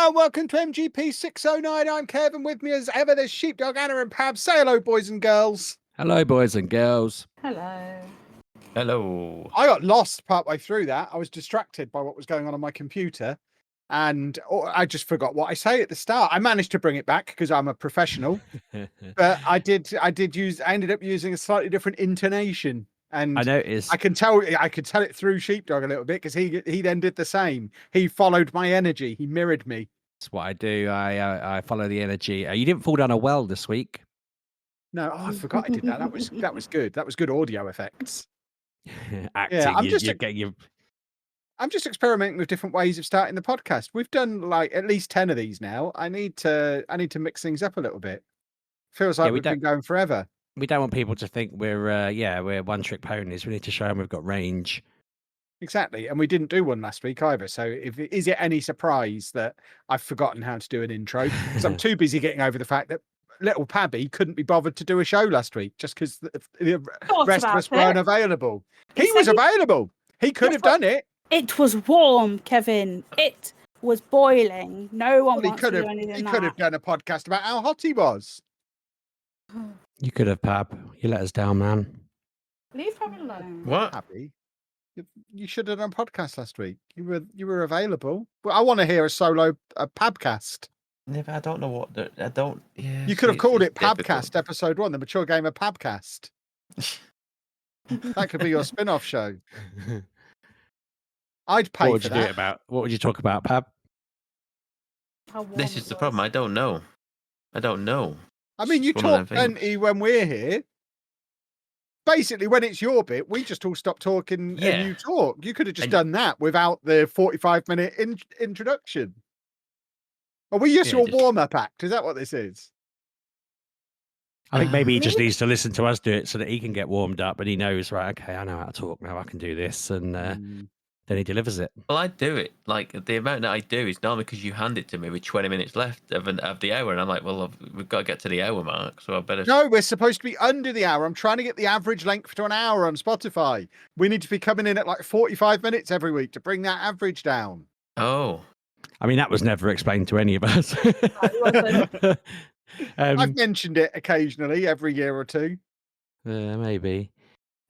and welcome to MGP609. I'm Kev, and with me as ever, there's Sheepdog, Anna, and Pab. Say hello, boys and girls. Hello, boys and girls. Hello. Hello. I got lost partway through that. I was distracted by what was going on my computer, and I just forgot what I say at the start. I managed to bring it back because I'm a professional, but I ended up using a slightly different intonation. And I noticed. I could tell it through Sheepdog a little bit because he then did the same. He followed my energy. He mirrored me. That's what I do. I follow the energy. You didn't fall down a well this week. No, I forgot I did that. That was good. That was good audio effects. Acting. Yeah, I'm just experimenting with different ways of starting the podcast. We've done like at least 10 of these now. I need to mix things up a little bit. Feels like we've been going forever. We don't want people to think we're one-trick ponies. We need to show them we've got range. Exactly, and we didn't do one last week either. So, is it any surprise that I've forgotten how to do an intro? Because I'm too busy getting over the fact that little Pabby couldn't be bothered to do a show last week just because the rest of us weren't available. He was available. He could have done it. It was warm, Kevin. It was boiling. No one wants to do anything. He could have done a podcast about how hot he was. You could have, Pab. You let us down, man. Leave him alone. What? Pabby, you should have done a podcast last week. You were available. But I want to hear a solo Pabcast. Yeah, but I don't know what. I don't. Yeah. You could have called it Pabcast Episode 1, the mature game of Pabcast. That could be your spin-off show. I'd pay What for would you do it about? What would you talk about, Pab? This is the problem. I don't know. I mean, you talk plenty when we're here. Basically, when it's your bit, we just all stop talking and you talk. You could have just done that without the 45-minute introduction. Are we just your warm-up act? Is that what this is? I think maybe he just needs to listen to us do it so that he can get warmed up and he knows, right, okay, I know how to talk now. I can do this. And then he delivers it. Well, I do it. Like, the amount that I do is normally because you hand it to me with 20 minutes left of the hour. And I'm like, well, we've got to get to the hour mark. So I better. No, we're supposed to be under the hour. I'm trying to get the average length to an hour on Spotify. We need to be coming in at like 45 minutes every week to bring that average down. Oh. I mean, that was never explained to any of us. I've mentioned it occasionally every year or two. Maybe.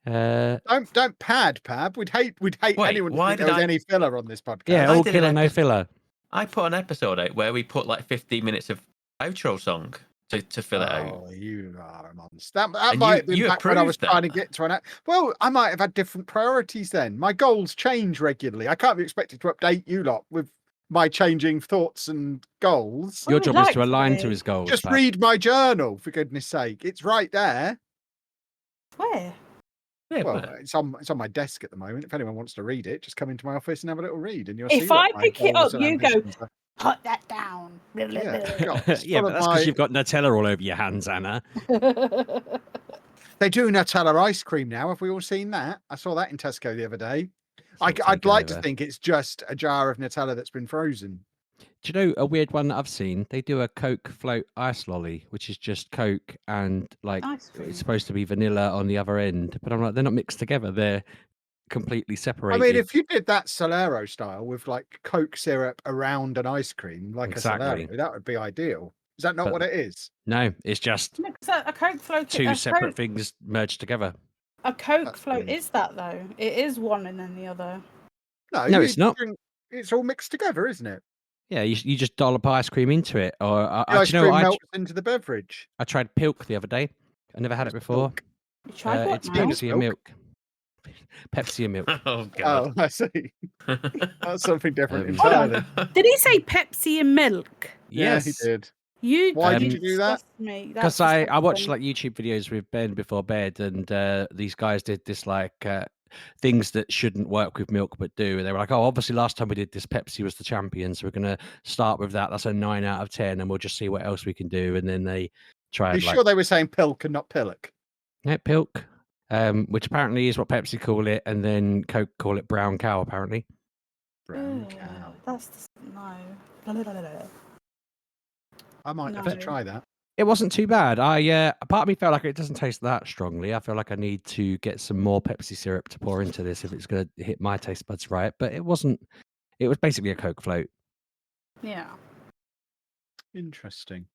Don't pad, Pab. We'd hate anyone to think there was any filler on this podcast. Yeah, all killer, no filler. I put an episode out where we put like 15 minutes of outro song to fill it out. Oh, you are a monster. That might have been back when I was trying to get to an. Well, I might have had different priorities then. My goals change regularly. I can't be expected to update you lot with my changing thoughts and goals. Your job is to align to his goals. Just read my journal, for goodness sake. It's right there. Where? Yeah, well, it's on my desk at the moment. If anyone wants to read it, just come into my office and have a little read. And you'll see. If I pick it up, you go, put that down. Yeah, but that's because you've got Nutella all over your hands, Anna. They do Nutella ice cream now. Have we all seen that? I saw that in Tesco the other day. I'd like to think it's just a jar of Nutella that's been frozen. Do you know a weird one that I've seen? They do a Coke float ice lolly, which is just Coke and like it's supposed to be vanilla on the other end. But I'm like, they're not mixed together. They're completely separated. I mean, if you did that Solero style with like Coke syrup around an ice cream, like a Solero, that would be ideal. Is that not what it is? No, it's just a Coke float. Two separate things merged together. A Coke float is that though? It is one and then the other. No, it's not. It's all mixed together, isn't it? Yeah, you just dollop ice cream into it, or the ice cream melts into the beverage. I tried Pilk the other day. I never had it before. You tried what? It's Pepsi and milk. Pepsi and milk. Oh God! Oh, I see. That's something different entirely. Did he say Pepsi and milk? Yes, he did. Why did you do that? Because I watched like YouTube videos with Ben before bed, and these guys did this like things that shouldn't work with milk but do. And they were like, oh, obviously last time we did this, Pepsi was the champion, so we're going to start with that. That's a 9 out of 10, and we'll just see what else we can do. And then they tried. Are you sure they were saying Pilk and not Pillock? Yeah, Pilk, which apparently is what Pepsi call it, and then Coke call it brown cow, apparently. Brown cow. That's no. I might have to try that. It wasn't too bad. A part of me felt like it doesn't taste that strongly. I feel like I need to get some more Pepsi syrup to pour into this if it's going to hit my taste buds right. But it wasn't. It was basically a Coke float. Yeah. Interesting.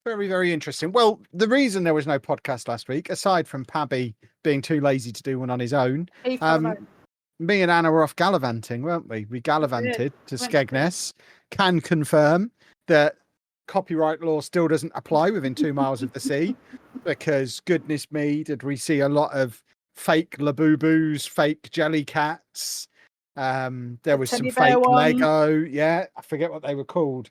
Very, very interesting. Well, the reason there was no podcast last week, aside from Pabby being too lazy to do one on his own, me and Anna were off gallivanting, weren't we? We gallivanted to Skegness. Can confirm that copyright law still doesn't apply within 2 miles of the sea, because goodness me, did we see a lot of fake Labubu's, fake jelly cats. There was some fake Lego. Yeah, I forget what they were called.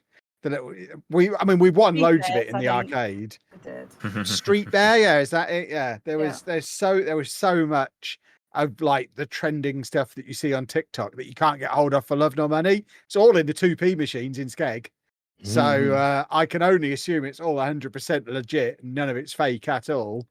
We won loads of it in the arcade. Street Bear, yeah, is that it? Yeah, there was so much of like the trending stuff that you see on TikTok that you can't get hold of for love nor money. It's all in the 2p machines in Skeg. So I can only assume it's all 100% legit and none of it's fake at all.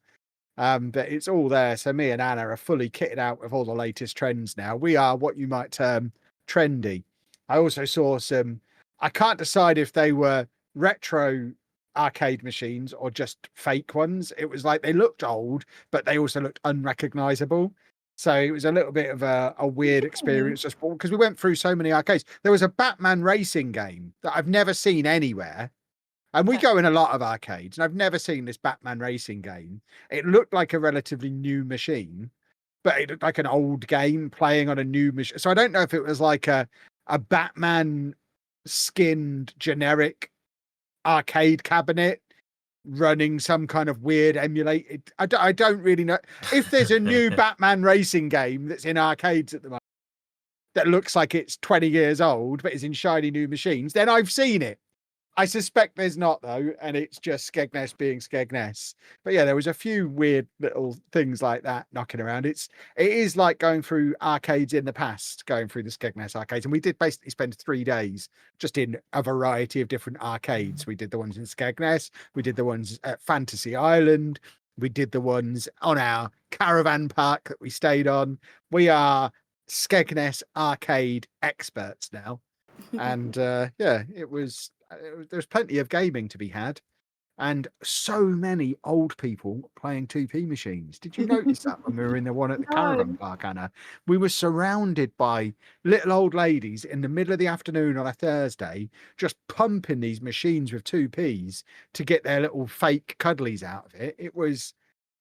But it's all there. So me and Anna are fully kitted out with all the latest trends now. We are what you might term trendy. I also saw some, I can't decide if they were retro arcade machines or just fake ones. It was like they looked old, but they also looked unrecognizable. So it was a little bit of a weird experience just because we went through so many arcades. There was a Batman racing game that I've never seen anywhere. And we go in a lot of arcades, and I've never seen this Batman racing game. It looked like a relatively new machine, but it looked like an old game playing on a new machine. So I don't know if it was like a Batman skinned generic arcade cabinet running some kind of weird emulated. I don't really know if there's a new Batman racing game that's in arcades at the moment that looks like it's 20 years old but is in shiny new machines. Then I've seen it. I suspect there's not, though, and it's just Skegness being Skegness. But yeah, there was a few weird little things like that knocking around. It is like going through arcades in the past, going through the Skegness arcades. And we did basically spend 3 days just in a variety of different arcades. We did the ones in Skegness. We did the ones at Fantasy Island. We did the ones on our caravan park that we stayed on. We are Skegness arcade experts now. And yeah, there's plenty of gaming to be had, and so many old people playing 2p machines. Did you notice that when we were in the one at the caravan park, Anna? We were surrounded by little old ladies in the middle of the afternoon on a Thursday, just pumping these machines with 2p's to get their little fake cuddlies out of it.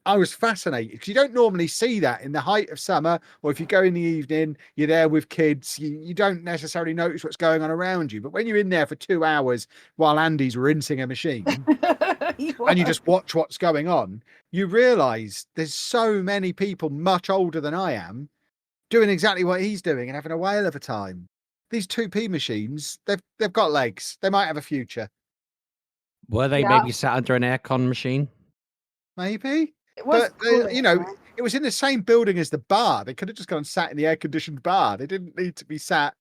I was fascinated because you don't normally see that in the height of summer, or if you go in the evening, you're there with kids, you don't necessarily notice what's going on around you. But when you're in there for 2 hours while Andy's rinsing a machine and you just watch what's going on, you realise there's so many people much older than I am doing exactly what he's doing and having a whale of a time. These 2p machines, they've got legs. They might have a future. Were they maybe sat under an aircon machine? Maybe. But it was in the same building as the bar. They could have just gone and sat in the air-conditioned bar. They didn't need to be sat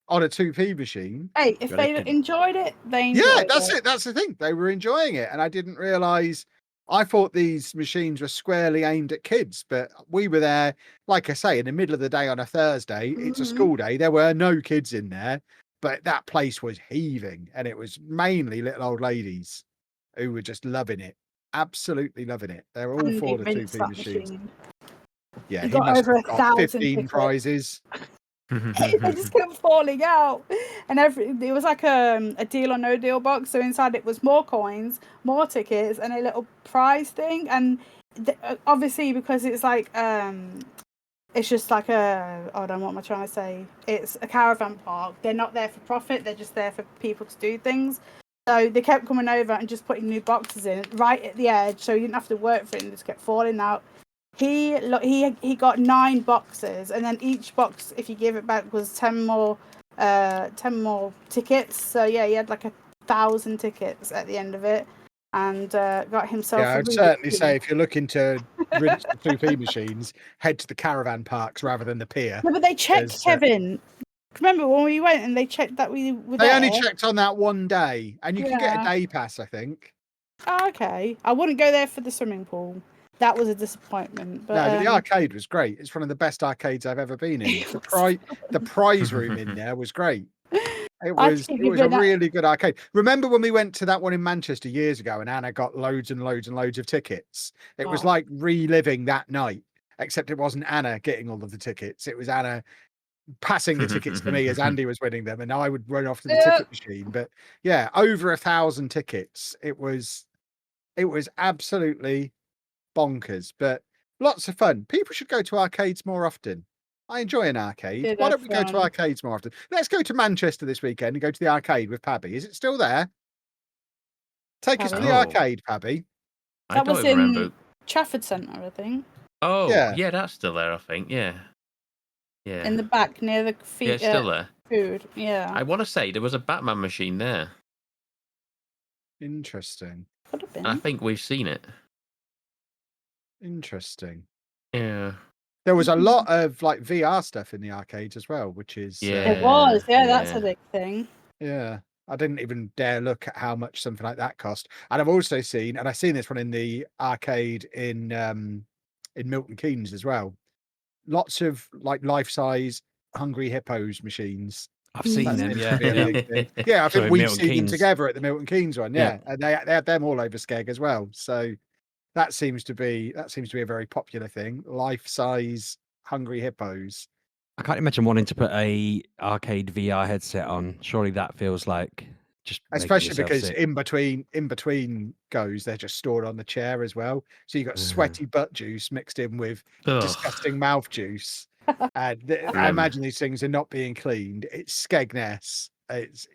on a 2p machine. Hey, if they enjoyed it, they enjoyed it. Yeah, that's it. That's the thing. They were enjoying it, and I didn't realise. I thought these machines were squarely aimed at kids, but we were there, like I say, in the middle of the day on a Thursday. It's a school day. There were no kids in there, but that place was heaving, and it was mainly little old ladies who were just loving it. Absolutely loving it. They're all for the 2p machines. Yeah, he must have got 15 prizes. They just kept falling out, and it was like a deal or no deal box. So inside it was more coins, more tickets, and a little prize thing. And obviously, because it's like it's just like hold on, what am I trying to say? It's a caravan park. They're not there for profit. They're just there for people to do things. So they kept coming over and just putting new boxes in right at the edge, so you didn't have to work for it, and just kept falling out. He got 9 boxes, and then each box, if you give it back, was 10 more tickets. So yeah, he had like 1,000 tickets at the end of it, and got himself. Yeah, I'd certainly say if you're looking to rinse the 2p machines, head to the caravan parks rather than the pier. No, but they checked, Kevin. Remember when we went and they checked that we were there? They only checked on that one day, and you can get a day pass, I think. Oh, okay. I wouldn't go there for the swimming pool. That was a disappointment. But, no, but the arcade was great. It's one of the best arcades I've ever been in. The prize room in there was great. It was a really good arcade. Remember when we went to that one in Manchester years ago and Anna got loads and loads and loads of tickets? It was like reliving that night, except it wasn't Anna getting all of the tickets. It was Anna passing the tickets to me as Andy was winning them, and I would run off to the Yeah. ticket machine. But yeah, over 1,000 tickets. It was absolutely bonkers, but lots of fun. People should go to arcades more often. I enjoy an arcade. Did Why have don't we go to fun. arcades more often? Let's go to Manchester this weekend and go to the arcade with Pabby. Is it still there? Take us to Pabby? the Oh. arcade, Pabby. I That don't was even in remember. Trafford Centre, I think. Oh, Yeah. yeah, that's still there, I think. Yeah. Yeah. In the back near the Yeah, it's still there. food. Yeah. I want to say there was a Batman machine there. Interesting. Could have been. I think we've seen it. Interesting. Yeah. There was a lot of like VR stuff in the arcades as well, which is Yeah. It was. Yeah, that's yeah. a big thing. yeah. I didn't even dare look at how much something like that cost. And I've also seen, and I've seen this one in the arcade in Milton Keynes as well. Lots of like life-size Hungry Hippos machines. I've seen That them. seems Yeah, to be a yeah. big thing. Yeah, I So think in we've Milton seen them Keynes. together at the Milton Keynes one. Yeah. Yeah, and they had them all over Skeg as well. So that seems to be a very popular thing. Life-size Hungry Hippos. I can't imagine wanting to put a arcade VR headset on. Surely that feels like just making Especially yourself because sick. in between goes, they're just stored on the chair as well. So you got Mhm. sweaty butt juice mixed in with Ugh. disgusting mouth juice. And I Grim. imagine these things are not being cleaned. It's Skegness. It's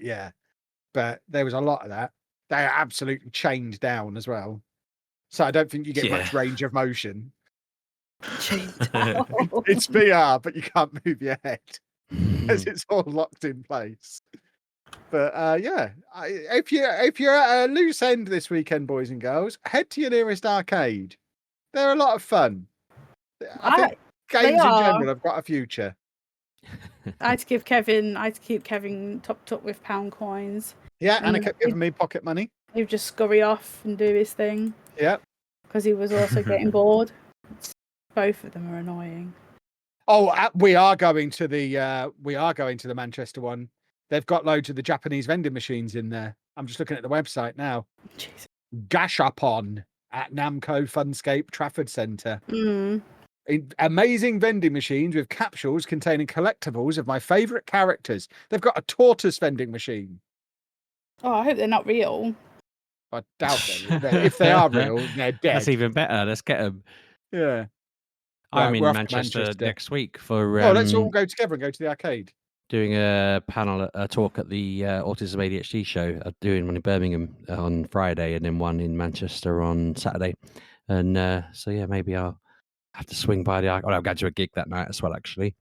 but there was a lot of that. They are absolutely chained down as well. So I don't think you get much Yeah. range of motion. Oh. It's VR, but you can't move your head as Mm. it's all locked in place. But if you're at a loose end this weekend, boys and girls, head to your nearest arcade. They're a lot of fun. I think games in are. general have got a future. I had to keep Kevin topped up with pound coins. Yeah, Anna And kept giving me pocket money. He would just scurry off and do his thing Yeah. because he was also getting bored. Both of them are annoying. Oh, we are going to the Manchester one. They've got loads of the Japanese vending machines in there. I'm just looking at the website now. Jeez. Gashapon at Namco Funscape Trafford Centre. Mm. Amazing vending machines with capsules containing collectibles of my favourite characters. They've got a tortoise vending machine. Oh, I hope they're not real. I doubt them. If they are real, they're dead. That's even better. Let's get them. Yeah. I'm Right, in we're off to Manchester Manchester. next week for Oh, let's all go together and go to the arcade. doing a panel, a talk at the Autism ADHD show. I'm doing one in Birmingham on Friday and then one in Manchester on Saturday. And so, yeah, maybe I'll have to swing by the arcade. I'll go to a gig that night as well, actually.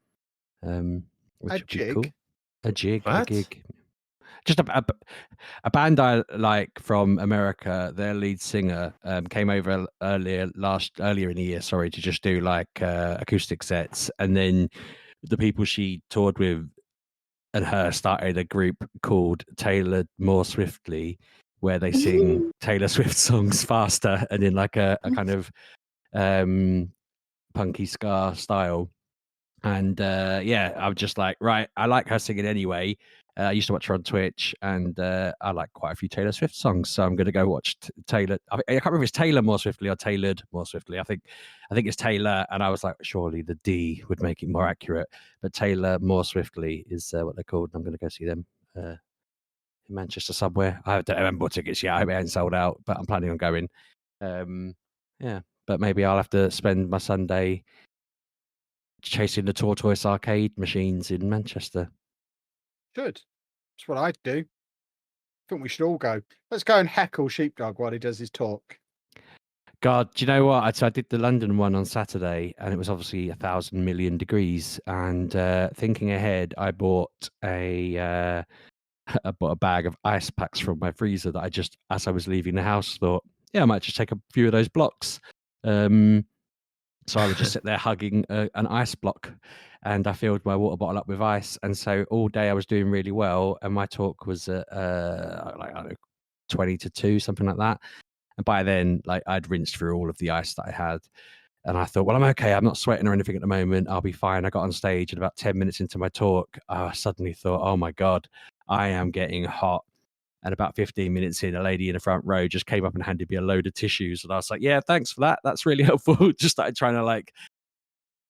Which would be jig? cool. A What? gig. Just a band I like from America. Their lead singer came over earlier in the year, to just do like acoustic sets, and then the people she toured with and her started a group called Taylor More Swiftly, where they sing Taylor Swift songs faster and in like a kind of punky ska style. And I'm just like, right, I like her singing anyway. I used to watch her on Twitch, and I like quite a few Taylor Swift songs, so I'm going to go watch Taylor. I can't remember if it's Taylor More Swiftly or Tailored More Swiftly. I think it's Taylor, and I was like, surely the D would make it more accurate, but Taylor More Swiftly is what they're called. I'm going to go see them in Manchester somewhere. I don't remember what tickets yet. I hope it ain't sold out, but I'm planning on going. But maybe I'll have to spend my Sunday chasing the tortoise arcade machines in Manchester. Good. That's what I'd do. I think we should all go. Let's go and heckle Sheepdog while he does his talk. God, do you know what? I did the London one on Saturday, and it was obviously 1,000 million degrees. And thinking ahead, I bought a bag of ice packs from my freezer that I just, as I was leaving the house, thought, yeah, I might just take a few of those blocks. So I would just sit there hugging an ice block, and I filled my water bottle up with ice. And so all day I was doing really well, and my talk was at like, I don't know, 20 to 2, something like that. And by then, like, I'd rinsed through all of the ice that I had. And I thought, well, I'm okay. I'm not sweating or anything at the moment. I'll be fine. I got on stage, and about 10 minutes into my talk, I suddenly thought, oh my God, I am getting hot. And about 15 minutes in, a lady in the front row just came up and handed me a load of tissues. And I was like, yeah, thanks for that. That's really helpful. Just started trying to like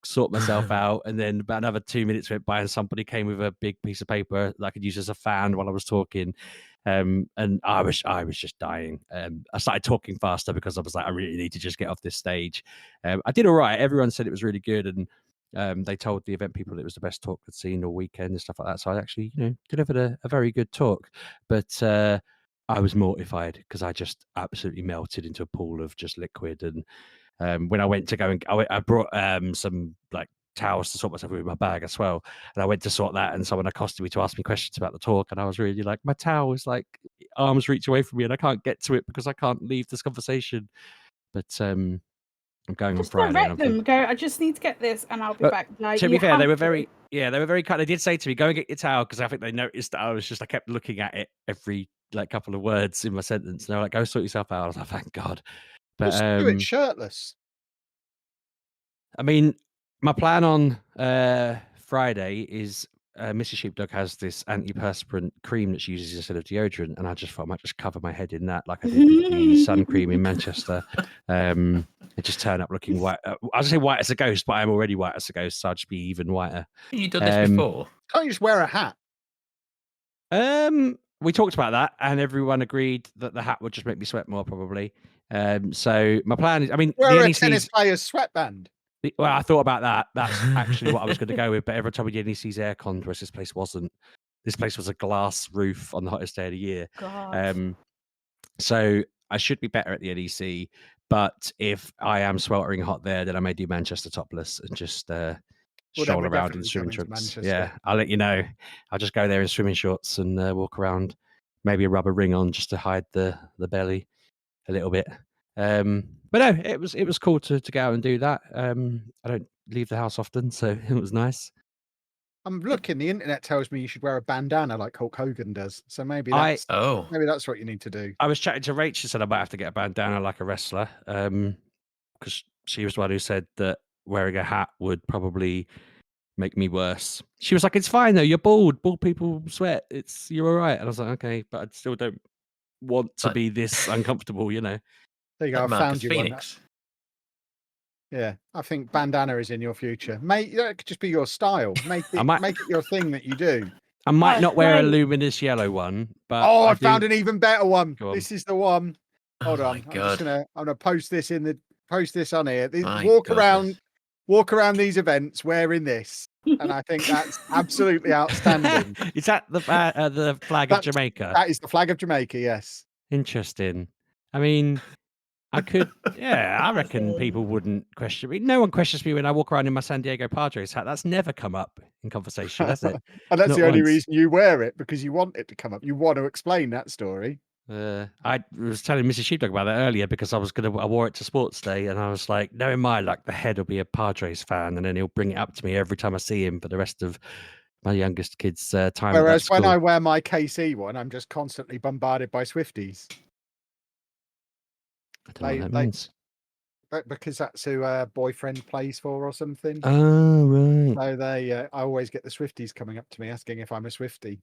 sort myself out, and then about another 2 minutes went by and somebody came with a big piece of paper that I could use as a fan while I was talking. And I was just dying. I started talking faster because I was like, I really need to just get off this stage. I did all right. Everyone said it was really good, and they told the event people it was the best talk they'd seen all weekend and stuff like that. So I actually, delivered a very good talk. But I was mortified because I just absolutely melted into a pool of just liquid. And when I went to go and I brought some like towels to sort myself with my bag as well. And I went to sort that, and someone accosted me to ask me questions about the talk. And I was really like, my towel is like arms reach away from me, and I can't get to it because I can't leave this conversation. But I'm going Just on Friday. direct them. Go. I just need to get this, and I'll be But back. Like, to be you fair, they have were to. very, they were very kind. They did say to me, "Go and get your towel," because I think they noticed that I kept looking at it every like couple of words in my sentence. And they were like, "Go sort yourself out." I was like, "Thank God." But Just do it shirtless. I mean, my plan on Friday is Mrs. Sheepdog has this antiperspirant cream that she uses instead of deodorant, and I just thought I might just cover my head in that, like I did with the sun cream in Manchester. And just turn up looking white. I was say white as a ghost, but I'm already white as a ghost, so I'll just be even whiter. You done this before? Can't you just wear a hat? We talked about that, and everyone agreed that the hat would just make me sweat more, probably. So my plan is, I mean, Wear the a NEC's tennis player's sweatband. Well, I thought about that. That's actually what I was going to go with. But everyone told me the NEC's aircon, whereas this place wasn't. This place was a glass roof on the hottest day of the year. God. So I should be better at the NEC. But if I am sweltering hot there, then I may do Manchester topless and just stroll we're around in definitely swimming coming to trunks. Manchester. Yeah, I'll let you know. I'll just go there in swimming shorts and walk around. Maybe a rubber ring on just to hide the belly a little bit. But no, it was cool to go out and do that. I don't leave the house often, so it was nice. I'm looking. The internet tells me you should wear a bandana like Hulk Hogan does. So maybe I- that's maybe that's what you need to do. I was chatting to Rach. She said I might have to get a bandana like a wrestler, because she was the one who said that wearing a hat would probably make me worse. She was like, "It's fine though. You're bald. Bald people sweat. You're all right." And I was like, "Okay," but I still don't want to be this uncomfortable, you know. There you go. Like I Marcus found you one. Phoenix. Yeah, I think bandana is in your future. Mate, that could just be your style. Make it your thing that you do. I might not wear a great. luminous yellow one, but I found an even better one. Go on. This is the one. Hold Oh on. my I'm just God. gonna post this on here. My Walk around these events wearing this. And I think that's absolutely outstanding. Is that the flag of Jamaica? That is the flag of Jamaica, yes. Interesting. I mean, I could, yeah, I reckon people wouldn't question me. No one questions me when I walk around in my San Diego Padres hat. That's never come up in conversation, has it? And that's Not the only once. reason you wear it, because you want it to come up. You want to explain that story. I was telling Mrs. Sheepdog about that earlier because I wore it to sports day, and I was like, no, in my luck, the head will be a Padres fan, and then he'll bring it up to me every time I see him for the rest of my youngest kid's time. Whereas when I wear my KC one, I'm just constantly bombarded by Swifties. I don't know what that means. Because that's who boyfriend plays for or something. Oh, right. So I always get the Swifties coming up to me asking if I'm a Swiftie.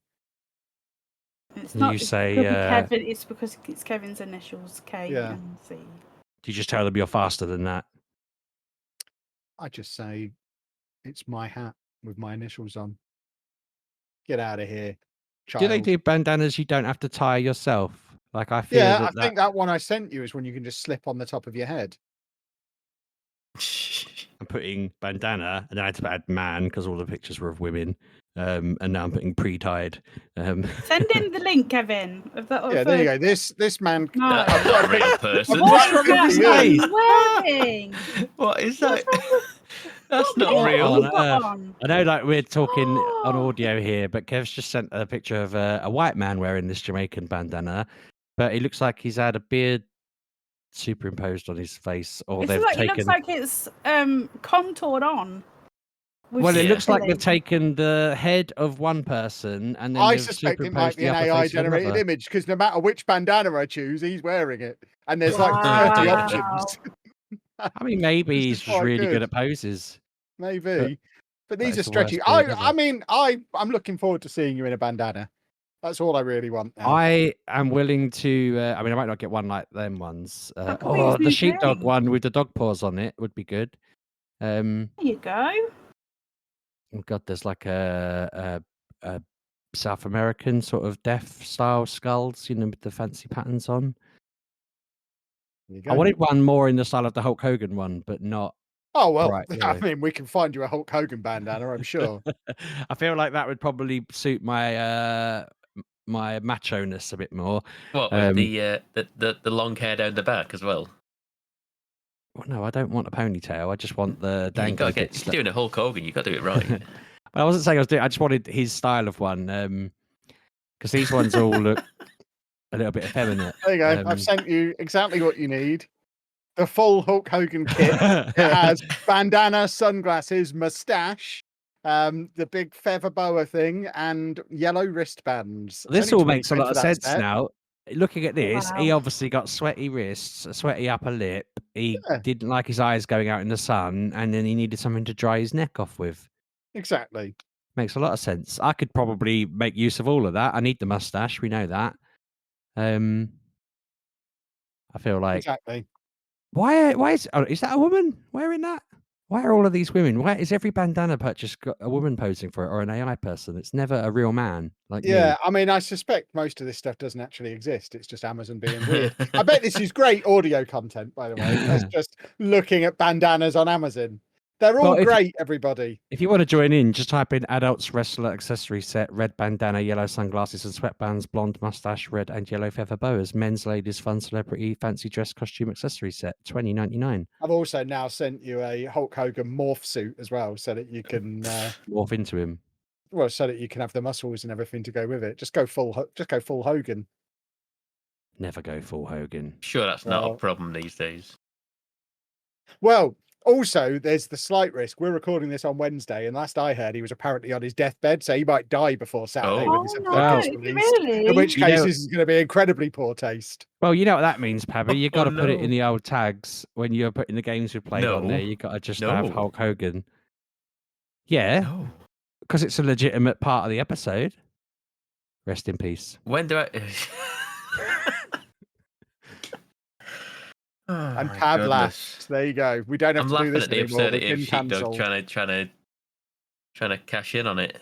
It's not You say, Kevin. It's because it's Kevin's initials, K and C. Do you just tell them you're faster than that? I just say, it's my hat with my initials on. Get out of here, child. Do they do bandanas you don't have to tie yourself? Like I feel I think that one I sent you is when you can just slip on the top of your head. I'm putting bandana, and then I had to add man because all the pictures were of women. And now I'm putting pre-tied. Send in the link, Kevin. Of the, there you go. This man. No. That's not a real person. What wrong with is this that face? wearing? What is that? That's What not makeup real. you got on? I know, like we're talking on audio here, but Kev's just sent a picture of a white man wearing this Jamaican bandana, but he looks like he's had a beard superimposed on his face, or It they've looks like it's contoured on. Well, it looks like they've filling. taken the head of one person and then I they've suspect it superimposed might be the an upper AI face of generated another. image, because no matter which bandana I choose, he's wearing it, and there's like Wow. 30 options. I mean, maybe This he's is just quite really good good. at poses. Maybe, but these it's are the worst stretchy. beard ever. I mean, I'm looking forward to seeing you in a bandana. That's all I really want now. I am willing to. I mean, I might not get one like them ones. That could be his The new sheepdog thing. one with the dog paws on it would be good. There you go. Oh God, there's like a South American sort of death style skulls, with the fancy patterns on. There you I go. wanted one more in the style of the Hulk Hogan one, but not. Oh well, Right, I yeah. mean, we can find you a Hulk Hogan bandana, I'm sure. I feel like that would probably suit my my macho-ness a bit more. What with the long hair down the back as well? Well, no, I don't want a ponytail. I just want the Yeah, you dangly gotta bits. if you're doing a Hulk Hogan, you got to do it right. I wasn't saying I was doing. I just wanted his style of one, because these ones all look a little bit effeminate. There you go. I've sent you exactly what you need. The full Hulk Hogan kit. It has bandana, sunglasses, mustache, the big feather boa thing, and yellow wristbands. It's This only all makes a 20 lot for of that sense set. now. Looking at this, he Wow. obviously got sweaty wrists, a sweaty upper lip. He Yeah. didn't like his eyes going out in the sun, and then he needed something to dry his neck off with. Exactly. Makes a lot of sense. I could probably make use of all of that. I need the mustache. We know that. I feel like Exactly. why is that a woman wearing that? Why are all of these women? Why is every bandana purchase got a woman posing for it or an AI person? It's never a real man like me. Yeah, I mean, I suspect most of this stuff doesn't actually exist. It's just Amazon being weird. I bet this is great audio content, by the way. That's just looking at bandanas on Amazon. They're all Well, great, everybody. If you want to join in, just type in adults wrestler accessory set, red bandana, yellow sunglasses and sweatbands, blonde mustache, red and yellow feather boas, men's, ladies, fun celebrity, fancy dress costume accessory set, $20.99. I've also now sent you a Hulk Hogan morph suit as well, so that you can Morph into him. well, so that you can have the muscles and everything to go with it. Just go full Hogan. Never go full Hogan. Sure, that's not Well- a problem these days. Well, also, there's the slight risk. We're recording this on Wednesday, and last I heard, he was apparently on his deathbed, so he might die before Saturday Oh. when this Oh, episode no, gets is it released. really? In which You case, know- this is going to be incredibly poor taste. Well, you know what that means, Pabby. You got to put it in no. the old tags when you're putting the games we played on No. there. You got to just have No. Hulk Hogan. Yeah, No. because it's a legitimate part of the episode. Rest in peace. When do I? Oh, And my Pab goodness. laughed. There you go. We don't have I'm to do laughing this at the anymore. We've absurdity of been Sheepdog cancelled. trying to cash in on it.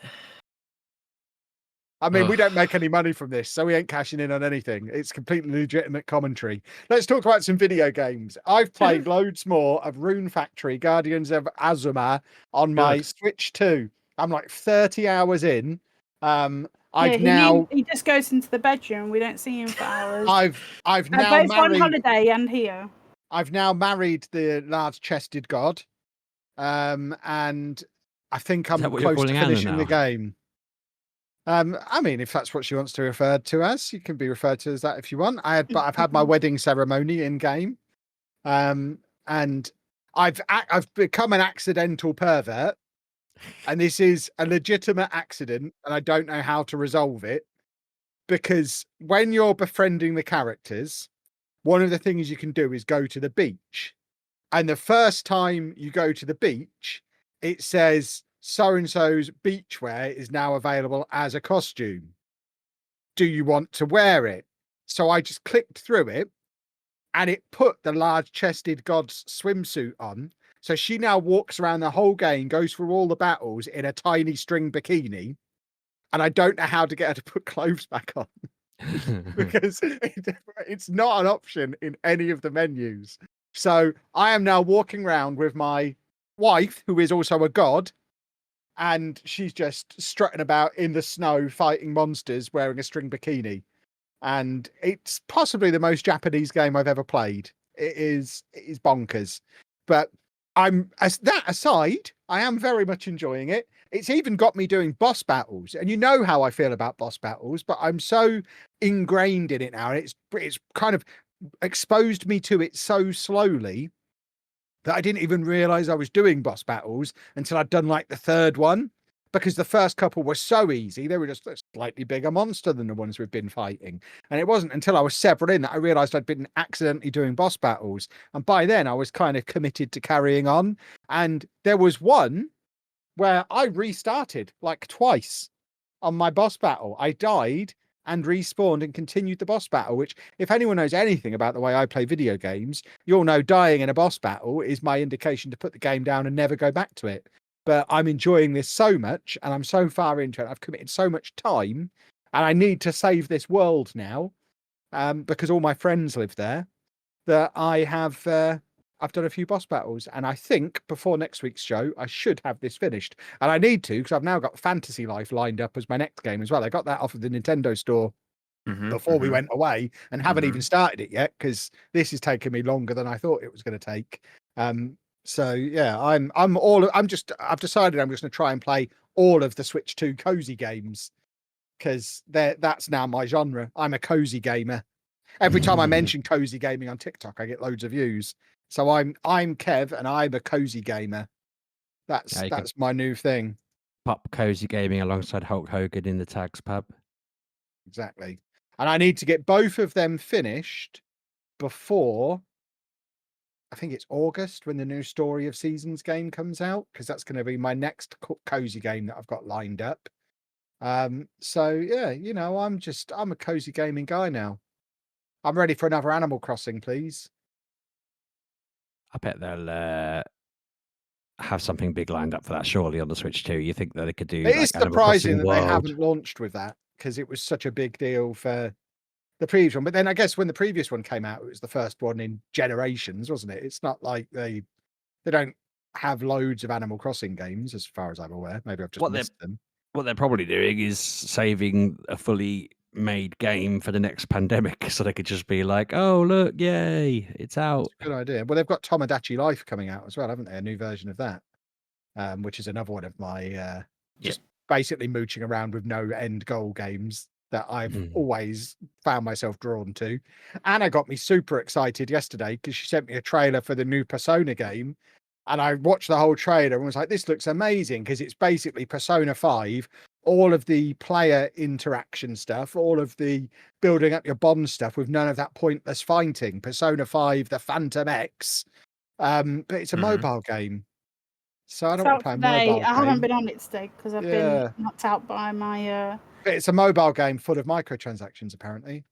I mean, we Ugh. don't make any money from this, so we ain't cashing in on anything. It's completely legitimate commentary. Let's talk about some video games. I've played loads more of Rune Factory, Guardians of Azuma on my Good. Switch 2. I'm like 30 hours in. He just goes into the bedroom. We don't see him for hours. I've now both on married holiday and here. I've now married the large-chested god. And I think I'm that what you're close to calling Anna finishing the now? game. I mean, if that's what she wants to be referred to as, you can be referred to as that if you want. But I've had my wedding ceremony in game, and I've become an accidental pervert, and this is a legitimate accident, and I don't know how to resolve it, because when you're befriending the characters, one of the things you can do is go to the beach, and the first time you go to the beach, it says so-and-so's beachwear is now available as a costume. Do you want to wear it? So I just clicked through it and it put the large-chested god's swimsuit on. So she now walks around the whole game, goes through all the battles in a tiny string bikini. And I don't know how to get her to put clothes back on because it's not an option in any of the menus. So I am now walking around with my wife, who is also a god, and she's just strutting about in the snow fighting monsters wearing a string bikini. And it's possibly the most Japanese game I've ever played. It is bonkers. But that aside, I am very much enjoying it. It's even got me doing boss battles. And you know how I feel about boss battles, but I'm so ingrained in it now. And it's kind of exposed me to it so slowly that I didn't even realize I was doing boss battles until I'd done like the third one, because the first couple were so easy. They were just a slightly bigger monster than the ones we've been fighting. And it wasn't until I was several in that I realized I'd been accidentally doing boss battles. And by then I was kind of committed to carrying on. And there was one where I restarted like twice on my boss battle. I died and respawned and continued the boss battle, which, if anyone knows anything about the way I play video games, you'll know dying in a boss battle is my indication to put the game down and never go back to it. But I'm enjoying this so much, and I'm so far into it. I've committed so much time, and I need to save this world now, because all my friends live there, that I've done a few boss battles, and I think before next week's show, I should have this finished. And I need to, because I've now got Fantasy Life lined up as my next game as well. I got that off of the Nintendo store before we went away, and haven't even started it yet, because this is taking me longer than I thought it was going to take. So yeah, I've decided I'm just going to try and play all of the Switch 2 cozy games, because that's now my genre. I'm a cozy gamer. Every time I mention cozy gaming on TikTok, I get loads of views. So I'm Kev, and I'm a cozy gamer. That's my new thing. Pop cozy gaming alongside Hulk Hogan in the tags pub. Exactly. And I need to get both of them finished before, I think it's August, when the new Story of Seasons game comes out, because that's going to be my next cozy game that I've got lined up. So yeah, I'm a cozy gaming guy now. I'm ready for another Animal Crossing, please. I bet they'll have something big lined up for that, surely, on the Switch 2. You think that they could do? It is surprising that they World? haven't launched with that, because it was such a big deal for the previous one. But then I guess when the previous one came out, it was the first one in generations, wasn't it? It's not like they don't have loads of Animal Crossing games, as far as I'm aware. Maybe I've just missed them. What they're probably doing is saving a fully made game for the next pandemic, so they could just be like, "Oh, look, yay, it's out." That's a good idea. Well, they've got Tomodachi Life coming out as well, haven't they? A new version of that, which is another one of my just basically mooching around with no end goal games that I've always found myself drawn to. Anna got me super excited yesterday because she sent me a trailer for the new Persona game, and I watched the whole trailer and was like, "This looks amazing," because it's basically Persona 5. All of the player interaction stuff, all of the building up your bond stuff, with none of that pointless fighting. Persona 5, the Phantom X. But it's a mobile game. So I don't want to play a mobile game. I haven't been on it today because I've been knocked out by my... But it's a mobile game full of microtransactions, apparently.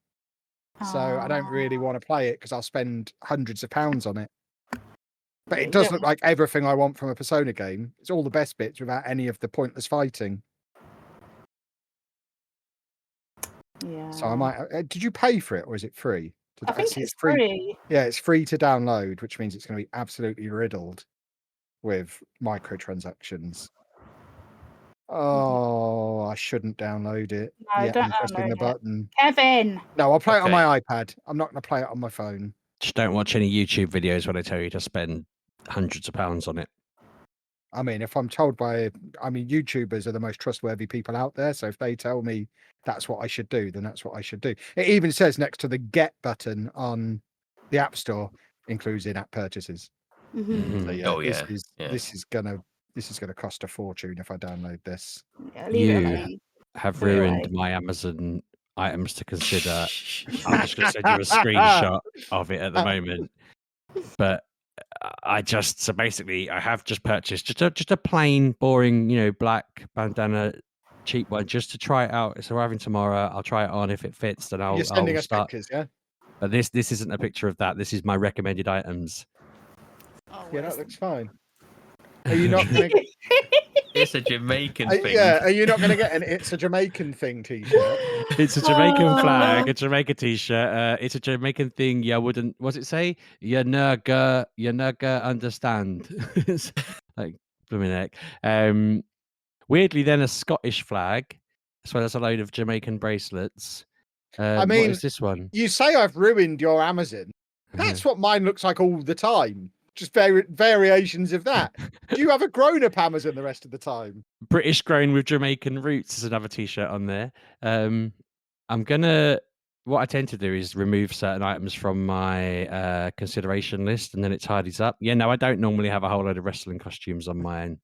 So I don't really want to play it because I'll spend hundreds of pounds on it. But it does look like everything I want from a Persona game. It's all the best bits without any of the pointless fighting. Yeah. So I might. Did you pay for it, or is it free? I think it's free. Yeah, it's free to download, which means it's going to be absolutely riddled with microtransactions. Oh, I shouldn't download it. No, don't pressing the download it. button. Kevin! No, I'll play it on my iPad. I'm not going to play it on my phone. Just don't watch any YouTube videos when I tell you to spend hundreds of pounds on it. I mean, if I'm told YouTubers are the most trustworthy people out there. So if they tell me that's what I should do, then that's what I should do. It even says next to the get button on the App Store, includes in-app purchases. So, this is gonna cost a fortune if I download this. Yeah, you have ruined my Amazon items to consider. I'm just going to send you a screenshot of it at the moment. But I have just purchased just a plain, boring, black bandana, cheap one, just to try it out. It's arriving tomorrow. I'll try it on. If it fits, then I'll. You're sending us start. pictures, yeah? But this isn't a picture of that. This is my recommended items. Oh, yeah, that looks fine. Are you not going to? It's a Jamaican thing. Yeah, are you not going to get an "It's a Jamaican thing" t-shirt? It's a Jamaican flag, a Jamaican t-shirt. It's a Jamaican thing. You wouldn't. What's it say? You never understand. It's like blooming heck. Weirdly, then a Scottish flag, as well as a load of Jamaican bracelets. What is this one? You say I've ruined your Amazon. That's what mine looks like all the time. Just variations of that. Do you have a grown-up Amazon the rest of the time? British grown with Jamaican roots is another t-shirt on there. What I tend to do is remove certain items from my consideration list, and then it tidies up. Yeah, no, I don't normally have a whole load of wrestling costumes on mine.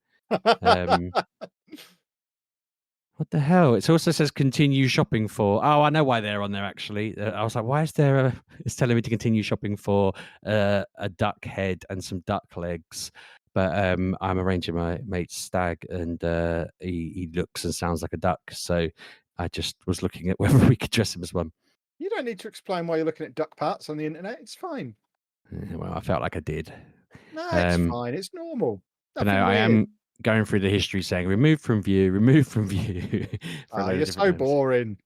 What the hell? It also says continue shopping for. Oh, I know why they're on there, actually. I was like, why is there it's telling me to continue shopping for a duck head and some duck legs. But I'm arranging my mate's stag, and he looks and sounds like a duck. So I just was looking at whether we could dress him as one. You don't need to explain why you're looking at duck parts on the internet. It's fine. Well, I felt like I did. No, it's fine. It's normal. But Nothing no, I weird. am going through the history saying removed from view. For a load of You're different so things. boring.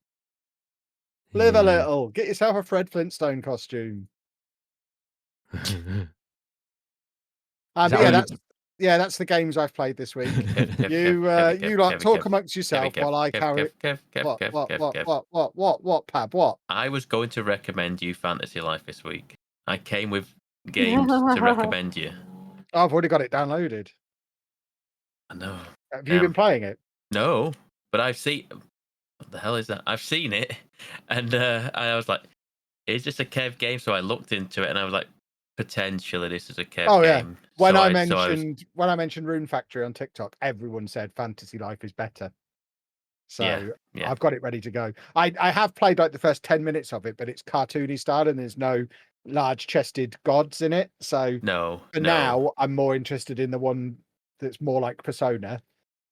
Live a Yeah. little. Get yourself a Fred Flintstone costume. Is that But all that's the games I've played this week. You talk amongst yourself while I carry. What, Pab? What? I was going to recommend you Fantasy Life this week. I came with games to recommend you. Oh, I've already got it downloaded. I know. Have you been playing it? No, but I've seen. What the hell is that? I've seen it, and I was like, "Is this a Kev game?" So I looked into it, and I was like, "Potentially, this is a Kev game." When I mentioned Rune Factory on TikTok, everyone said Fantasy Life is better. So yeah. I've got it ready to go. I have played like the first 10 minutes of it, but it's cartoony style and there's no large chested gods in it. So now I'm more interested in the one that's more like Persona.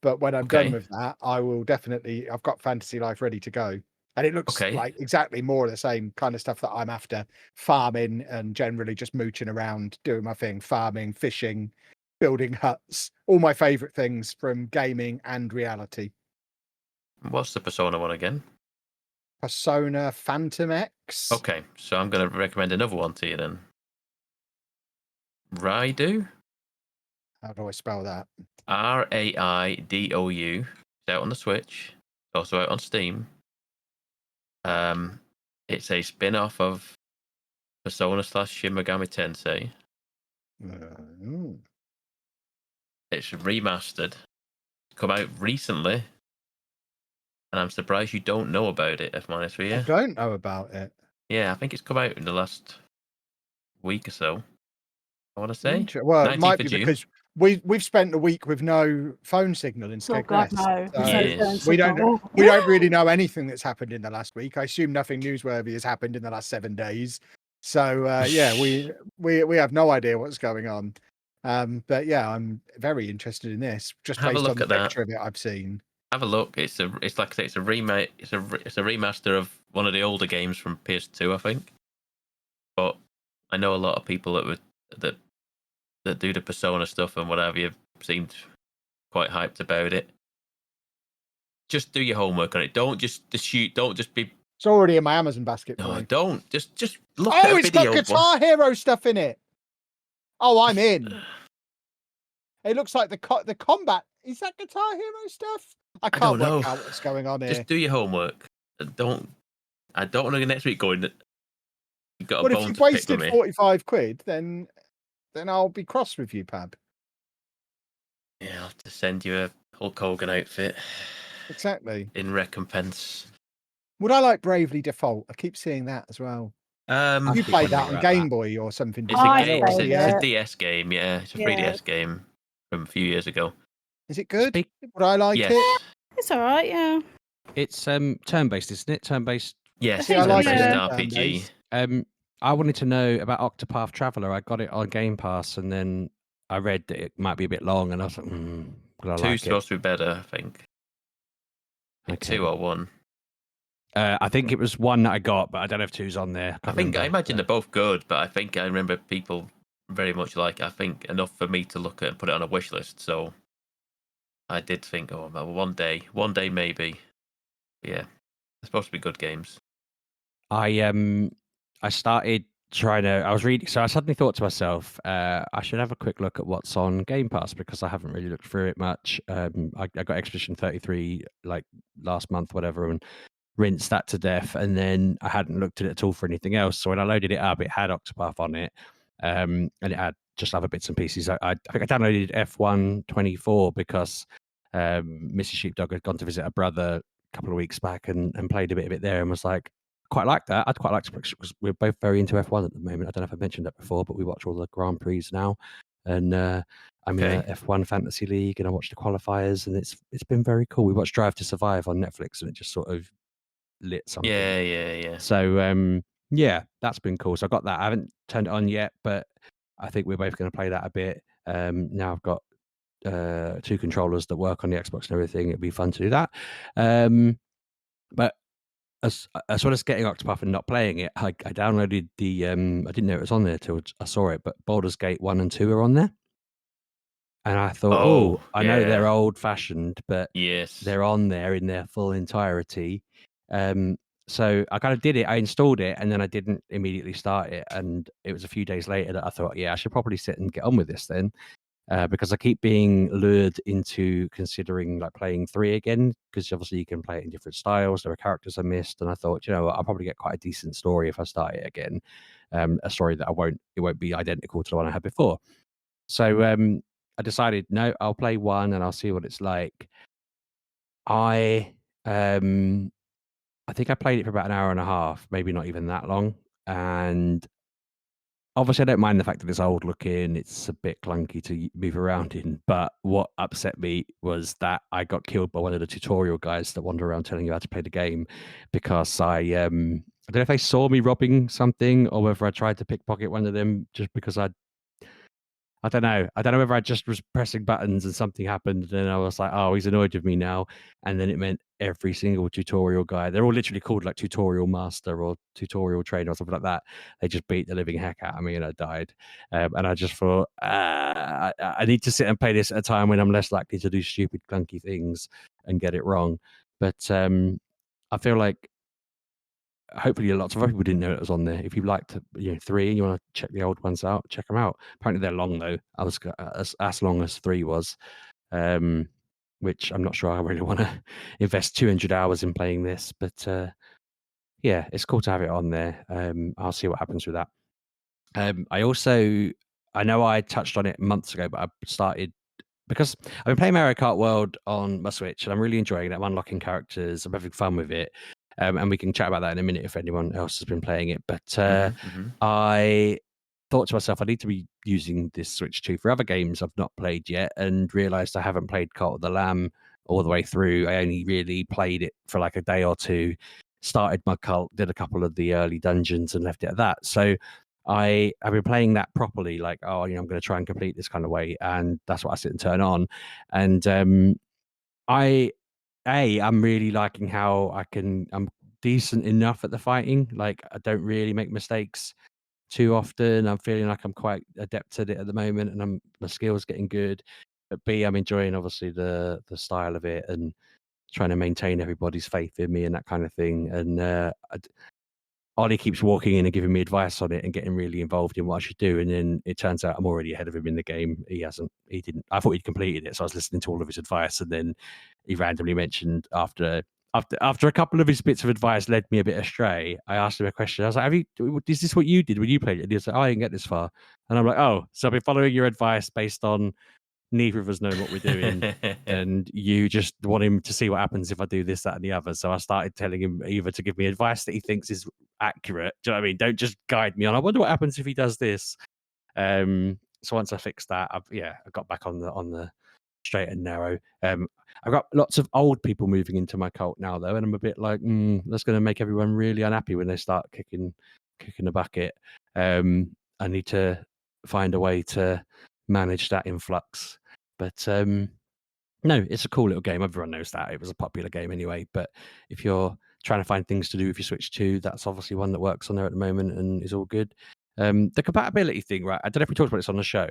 But when I'm done with that, I will definitely. I've got Fantasy Life ready to go, and it looks like exactly more of the same kind of stuff that I'm after: farming and generally just mooching around, doing my thing, farming, fishing, building huts. All my favorite things from gaming and reality. What's the Persona one again? Persona Phantom X. Okay, so I'm going to recommend another one to you then. Raidu. How do I spell that? Raidou. It's out on the Switch. Also out on Steam. It's a spin-off of Persona / Shin Megami Tensei. It's remastered. Come out recently. And I'm surprised you don't know about it, if I'm honest with you. I don't know about it. Yeah, I think it's come out in the last week or so. I want to say. Well, it might be because we've spent a week with no phone signal in Skegness. We don't really know anything that's happened in the last week. I assume nothing newsworthy has happened in the last 7 days. So we have no idea what's going on. But yeah, I'm very interested in this. Just based on the picture of it I've seen. Have a look. It's like I say, it's a remake. It's a remaster of one of the older games from PS2, I think. But I know a lot of people that do the Persona stuff and whatever you seemed quite hyped about it. Just do your homework on it. Don't just shoot. Don't just be. It's already in my Amazon basket. No, don't just look at a video. Oh, it's got Guitar Hero stuff in it. Oh, I'm in. It looks like the combat. Is that Guitar Hero stuff? I can't work out what's going on here. Just do your homework. I don't want to go next week going that you got a bone to pick with me. Well, if you've wasted 45 quid, then I'll be cross with you, Pab. Yeah, I'll have to send you a Hulk Hogan outfit. Exactly. In recompense. Would I like Bravely Default? I keep seeing that as well. You played that on Game Boy or something? It's a DS game, yeah. It's a 3DS game from a few years ago. Is it good? Would I like it? It's all right, yeah. It's turn-based, isn't it? Turn-based. Yes, I like it. RPG. I wanted to know about Octopath Traveler. I got it on Game Pass, and then I read that it might be a bit long, and I was like, Two's supposed to be better, I think. Okay. 2 or 1. I think it was 1 that I got, but I don't know if 2's on there. I imagine they're both good, but I think I remember people very much like it. I think enough for me to look at and put it on a wish list. So I did think, well, one day maybe. Yeah, they're supposed to be good games. I started trying to. I was reading, so I suddenly thought to myself, I should have a quick look at what's on Game Pass because I haven't really looked through it much. I got Expedition 33 like last month, whatever, and rinsed that to death, and then I hadn't looked at it at all for anything else. So when I loaded it up, it had Octopath on it, and it had just other bits and pieces. I think I downloaded F1 24 because Mrs. Sheepdog had gone to visit her brother a couple of weeks back and played a bit of it there and was like, quite like that. I'd quite like to, because we're both very into F1 at the moment. I don't know if I mentioned that before, but we watch all the Grand Prix now, and I'm in a F1 fantasy league, and I watch the qualifiers, and it's been very cool. We watched Drive to Survive on Netflix, and it just sort of lit something. Yeah. So yeah, that's been cool. So I got that. I haven't turned it on yet, but I think we're both going to play that a bit. Now I've got 2 controllers that work on the Xbox and everything. It'd be fun to do that. But as well as getting Octopath and not playing it, I downloaded the I didn't know it was on there till I saw it, but Baldur's Gate 1 and 2 are on there. And I thought, Oh, I know they're yeah. old fashioned, but Yes. they're on there in their full entirety. So I kind of did it. I installed it and then I didn't immediately start it. And it was a few days later that I thought, yeah, I should probably sit and get on with this then. Because I keep being lured into considering like playing 3 again, because obviously you can play it in different styles. There are characters I missed, and I thought, you know what, I'll probably get quite a decent story if I start it again. A story that it won't be identical to the one I had before. So I decided, no, I'll play 1 and I'll see what it's like. I think I played it for about an hour and a half, maybe not even that long, and obviously, I don't mind the fact that it's old looking. It's a bit clunky to move around in. But what upset me was that I got killed by one of the tutorial guys that wander around telling you how to play the game, because I don't know if they saw me robbing something or whether I tried to pickpocket one of them just because I don't know. I don't know whether I just was pressing buttons and something happened, and I was like, "Oh, he's annoyed with me now." And then it meant every single tutorial guy, they're all literally called like tutorial master or tutorial trainer or something like that. They just beat the living heck out of me, and I died. And I just thought, I need to sit and play this at a time when I'm less likely to do stupid, clunky things and get it wrong. But I feel like hopefully lots of other people didn't know it was on there. If you liked 3 and you want to check the old ones out, check them out. Apparently they're long though. I was as long as 3 was, which I'm not sure I really want to invest 200 hours in playing this. But yeah, it's cool to have it on there. I'll see what happens with that. I know I touched on it months ago, but I started because I've been playing Mario Kart World on my Switch and I'm really enjoying it. I'm unlocking characters. I'm having fun with it. And we can chat about that in a minute if anyone else has been playing it. But I thought to myself, I need to be using this Switch 2 for other games I've not played yet, and realized I haven't played Cult of the Lamb all the way through. I only really played it for like a day or two, started my cult, did a couple of the early dungeons and left it at that. So I've been playing that properly, like, I'm going to try and complete this kind of way. And that's what I sit and turn on. And I'm really liking how I'm decent enough at the fighting. Like, I don't really make mistakes too often. I'm feeling like I'm quite adept at it at the moment, and my skills getting good. But B, I'm enjoying obviously the style of it and trying to maintain everybody's faith in me and that kind of thing. And Ollie keeps walking in and giving me advice on it and getting really involved in what I should do. And then it turns out I'm already ahead of him in the game. He didn't. I thought he'd completed it. So I was listening to all of his advice. And then he randomly mentioned after a couple of his bits of advice led me a bit astray, I asked him a question. I was like, is this what you did when you played it? And he was like, I didn't get this far. And I'm like, oh, so I've been following your advice based on neither of us know what we're doing, and you just want him to see what happens if I do this, that, and the other. So I started telling him either to give me advice that he thinks is accurate. Do you know what I mean? Don't just guide me on, I wonder what happens if he does this. So once I fixed that, I got back on the straight and narrow. I've got lots of old people moving into my cult now, though, and I'm a bit like, that's going to make everyone really unhappy when they start kicking the bucket. I need to find a way to manage that influx. But no, it's a cool little game. Everyone knows that. It was a popular game anyway. But if you're trying to find things to do with your Switch 2, that's obviously one that works on there at the moment and is all good. The compatibility thing, right? I don't know if we talked about this on the show,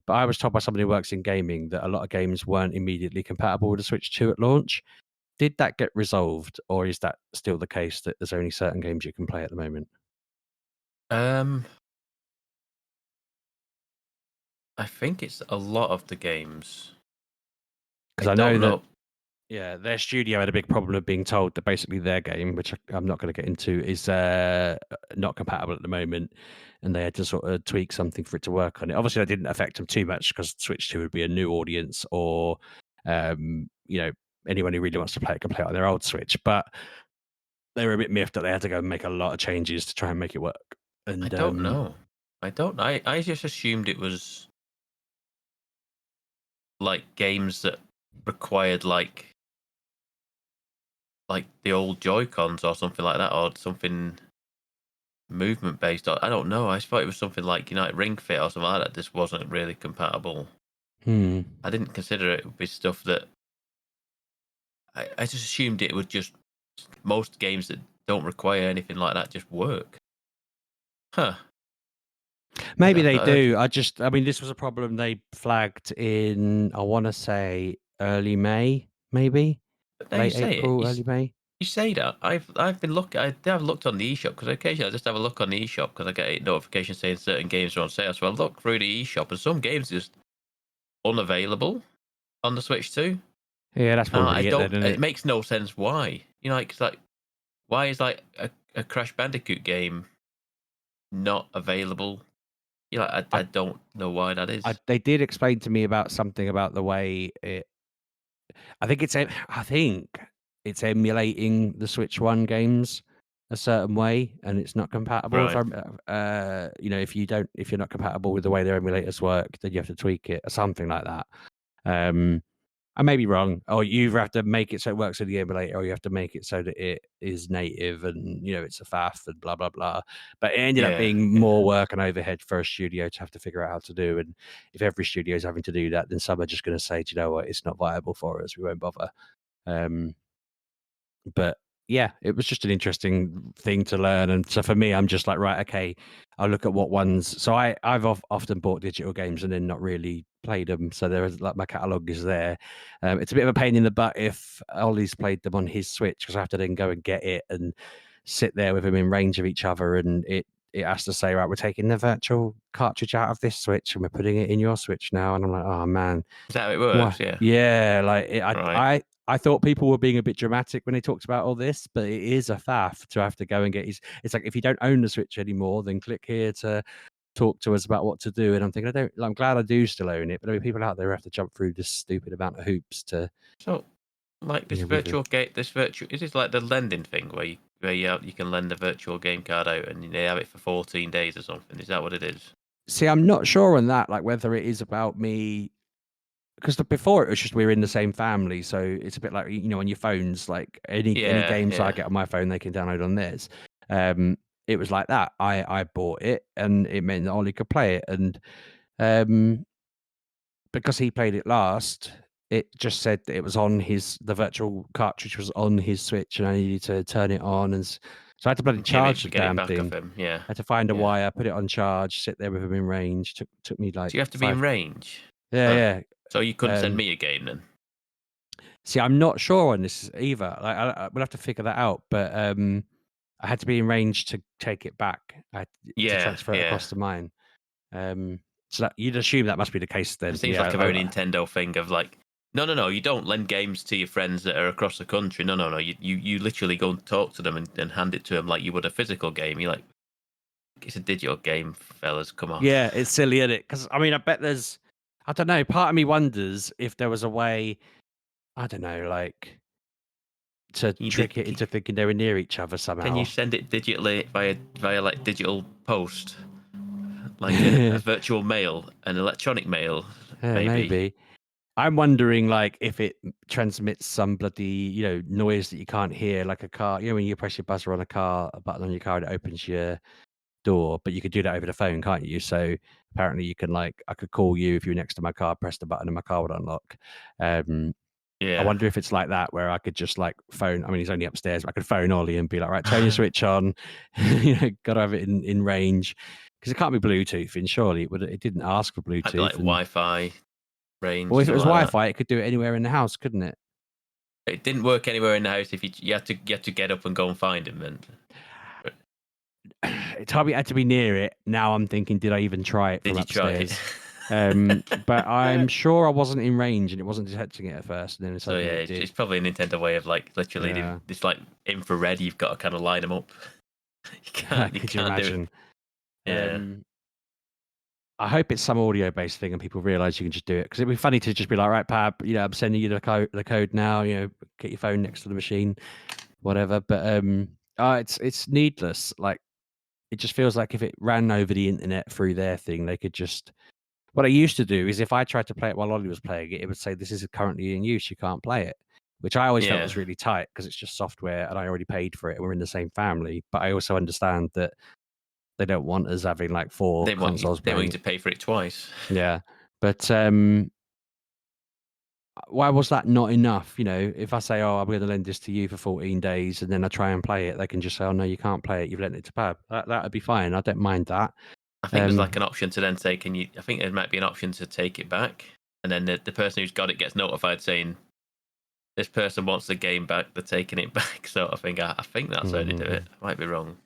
but I was told by somebody who works in gaming that a lot of games weren't immediately compatible with the Switch 2 at launch. Did that get resolved, or is that still the case that there's only certain games you can play at the moment? I think it's a lot of the games. Because I know that their studio had a big problem of being told that basically their game, which I'm not going to get into, is not compatible at the moment, and they had to sort of tweak something for it to work on it. Obviously, that didn't affect them too much because Switch 2 would be a new audience, or anyone who really wants to play it can play it on their old Switch. But they were a bit miffed that they had to go and make a lot of changes to try and make it work. And I don't know. I just assumed it was like games that required like the old Joy-Cons or something like that, or something movement based. I don't know. I thought it was something like Ring Fit or something like that. This wasn't really compatible. I didn't consider it would be stuff that I just assumed it would just most games that don't require anything like that just work. Huh. Maybe I've they not heard- do. I mean, this was a problem they flagged in, I want to say, early May, maybe But now you late say April, it. early May. You say that. I've been looking. I have looked on the eShop because occasionally I just have a look on the eShop because I get a notification saying certain games are on sale. So I look through the eShop and some games are just unavailable on the Switch too. Yeah, that's probably I it. don't. Then, isn't It it? makes no sense why. You know, like, it's like why is like a Crash Bandicoot game not available? You know, I don't know why that is. They did explain to me about something about the way it. I think it's emulating the Switch One games a certain way, and it's not compatible. If Right. I'm, if you're not compatible with the way their emulators work, then you have to tweak it or something like that. I may be wrong. Or you either have to make it so it works with the emulator, or you have to make it so that it is native and it's a faff and blah blah blah. But it ended up being more work and overhead for a studio to have to figure out how to do. And if every studio is having to do that, then some are just going to say, do you know what, it's not viable for us. We won't bother. But yeah, it was just an interesting thing to learn. And so for me, I'm just like, right, okay, I'll look at what ones. So I've often bought digital games and then not really played them. So there is like my catalog is there. It's a bit of a pain in the butt if Ollie's played them on his Switch because I have to then go and get it and sit there with him in range of each other, and it has to say, right, we're taking the virtual cartridge out of this Switch and we're putting it in your Switch now. And I'm like, oh man, Is that how it works? Yeah. yeah. Like Right. I thought people were being a bit dramatic when they talked about all this, but it is a faff to have to go and get his. It's like if you don't own the Switch anymore, then click here to talk to us about what to do. And I'm thinking, I'm glad I do still own it, but I mean, people out there have to jump through this stupid amount of hoops to. So, like this with virtual game, is this like the lending thing where you can lend a virtual game card out and they have it for 14 days or something? Is that what it is? See, I'm not sure on that, like whether it is about me. Because before it was just we're in the same family, so it's a bit like on your phones, like any games I get on my phone, they can download on theirs. It was like that. I bought it, and it meant that Ollie could play it, and because he played it last, it just said that it was on the virtual cartridge was on his Switch, and I needed to turn it on, and so I had to bloody charge the damn thing. Yeah. I had to find a wire, put it on charge, sit there with him in range. Took me like. So you have to be in range. Yeah, yeah. So you couldn't send me a game then? See, I'm not sure on this either. Like, we'll have to figure that out. But I had to be in range to take it back. I had to transfer it across to mine. So you'd assume that must be the case then. It seems like a very Nintendo thing of like, no, you don't lend games to your friends that are across the country. No. You literally go and talk to them and hand it to them like you would a physical game. You're like, it's a digital game, fellas. Come on. Yeah, it's silly, isn't it? Because I mean, I bet there's. I don't know. Part of me wonders if there was a way. I don't know, like to trick it into thinking they were near each other somehow. Can you send it digitally via like digital post, like a virtual mail, an electronic mail? Maybe. I'm wondering, like, if it transmits some bloody, noise that you can't hear, like a car. When you press your buzzer on a button on your car, and it opens your door, but you could do that over the phone, can't you? So apparently, you can I could call you if you were next to my car, press the button, and my car would unlock. I wonder if it's like that, where I could just phone. I mean, he's only upstairs, but I could phone Ollie and be like, right, turn your Switch on. Got to have it in range, because it can't be Bluetooth. And surely it didn't ask for Bluetooth. Like Wi-Fi range. Well, if it was Wi-Fi, it could do it anywhere in the house, couldn't it? It didn't work anywhere in the house if you had to get up and go and find him. It told me it had to be near it. Now I'm thinking, did I even try it from upstairs? But I'm sure I wasn't in range and it wasn't detecting it at first. And then it's probably a Nintendo way of literally this infrared. You've got to kind of line them up. Could you imagine? I hope it's some audio-based thing and people realize you can just do it, because it'd be funny to just be like, right, Pab, I'm sending you the code now. Get your phone next to the machine, whatever. But it's needless. Like, it just feels like if it ran over the internet through their thing, they could just. What I used to do is if I tried to play it while Ollie was playing it, it would say, this is currently in use, you can't play it, which I always felt was really tight because it's just software and I already paid for it and we're in the same family. But I also understand that they don't want us having 4 consoles. They want you to pay for it twice. Yeah. But why was that not enough? You know, if I say, "Oh, I'm going to lend this to you for 14 days," and then I try and play it, they can just say, "Oh no, you can't play it. You've lent it to Pab." That would be fine. I don't mind that. I think there's like an option to then say, "Can you?" I think there might be an option to take it back, and then the person who's got it gets notified saying, "This person wants the game back. They're taking it back." So I think that's how they do it. I might be wrong.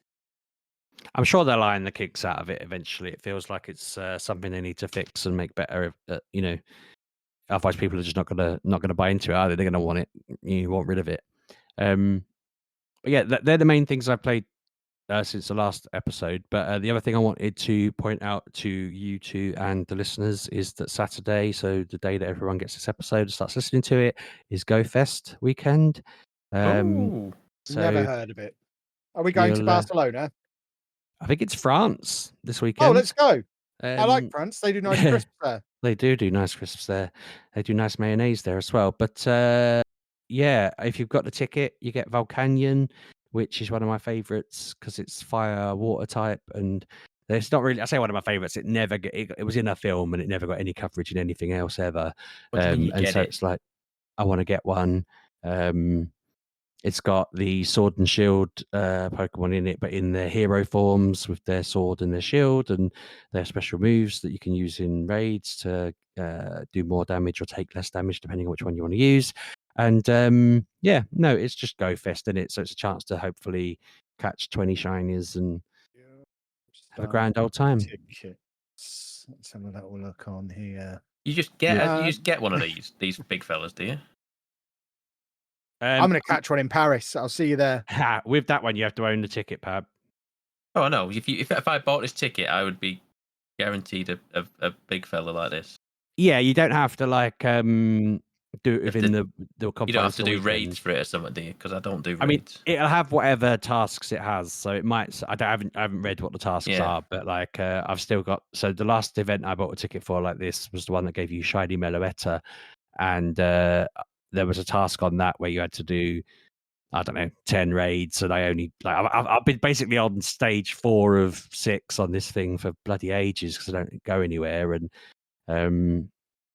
I'm sure they'll iron the kinks out of it eventually. It feels like it's something they need to fix and make better. You know, otherwise people are just not gonna buy into it, are they? They're gonna want it. You want rid of it. But yeah, they're the main things I've played since the last episode. But the other thing I wanted to point out to you two and the listeners is that Saturday, so the day that everyone gets this episode and starts listening to it, is Go Fest weekend. Ooh. So Never heard of it. Are we going to you'll, Barcelona? I think it's France this Oh, weekend. let's go. I like France. They do nice crisps there. They do nice crisps there. They do nice mayonnaise there as well. But yeah, if you've got the ticket, you get Volcanion, which is one of my favourites because it's fire water type, and it's not really. I say one of my favourites. It never it was in a film and it never got any coverage in anything else ever. What do you mean you and get so it? it's like I want to get one. It's got the Sword and Shield Pokemon in it, but in their hero forms with their sword and their shield and their special moves that you can use in raids to do more damage or take less damage, depending on which one you want to use. And yeah, no, it's just Go Fest, isn't it? So it's a chance to hopefully catch 20 shinies and have a grand old time. Tickets. Let's have a little look on here. You just get one of these big fellas, do you? I'm going to catch one in Paris. I'll see you there. With that one, you have to own the ticket, Pab. Oh no! If I bought this ticket, I would be guaranteed a big fella like this. Yeah, you don't have to like do it within the confines. You don't have to do weekend. raids for it or something, do you? Because I don't do raids. I mean, it'll have whatever tasks it has, so it might. I haven't read what the tasks are, but like I've still got. So the last event I bought a ticket for like this was the one that gave you shiny Meloetta, and there was a task on that where you had to do, I don't know, 10 raids, and I only like I've been basically on stage 4 of 6 on this thing for bloody ages because I don't go anywhere, and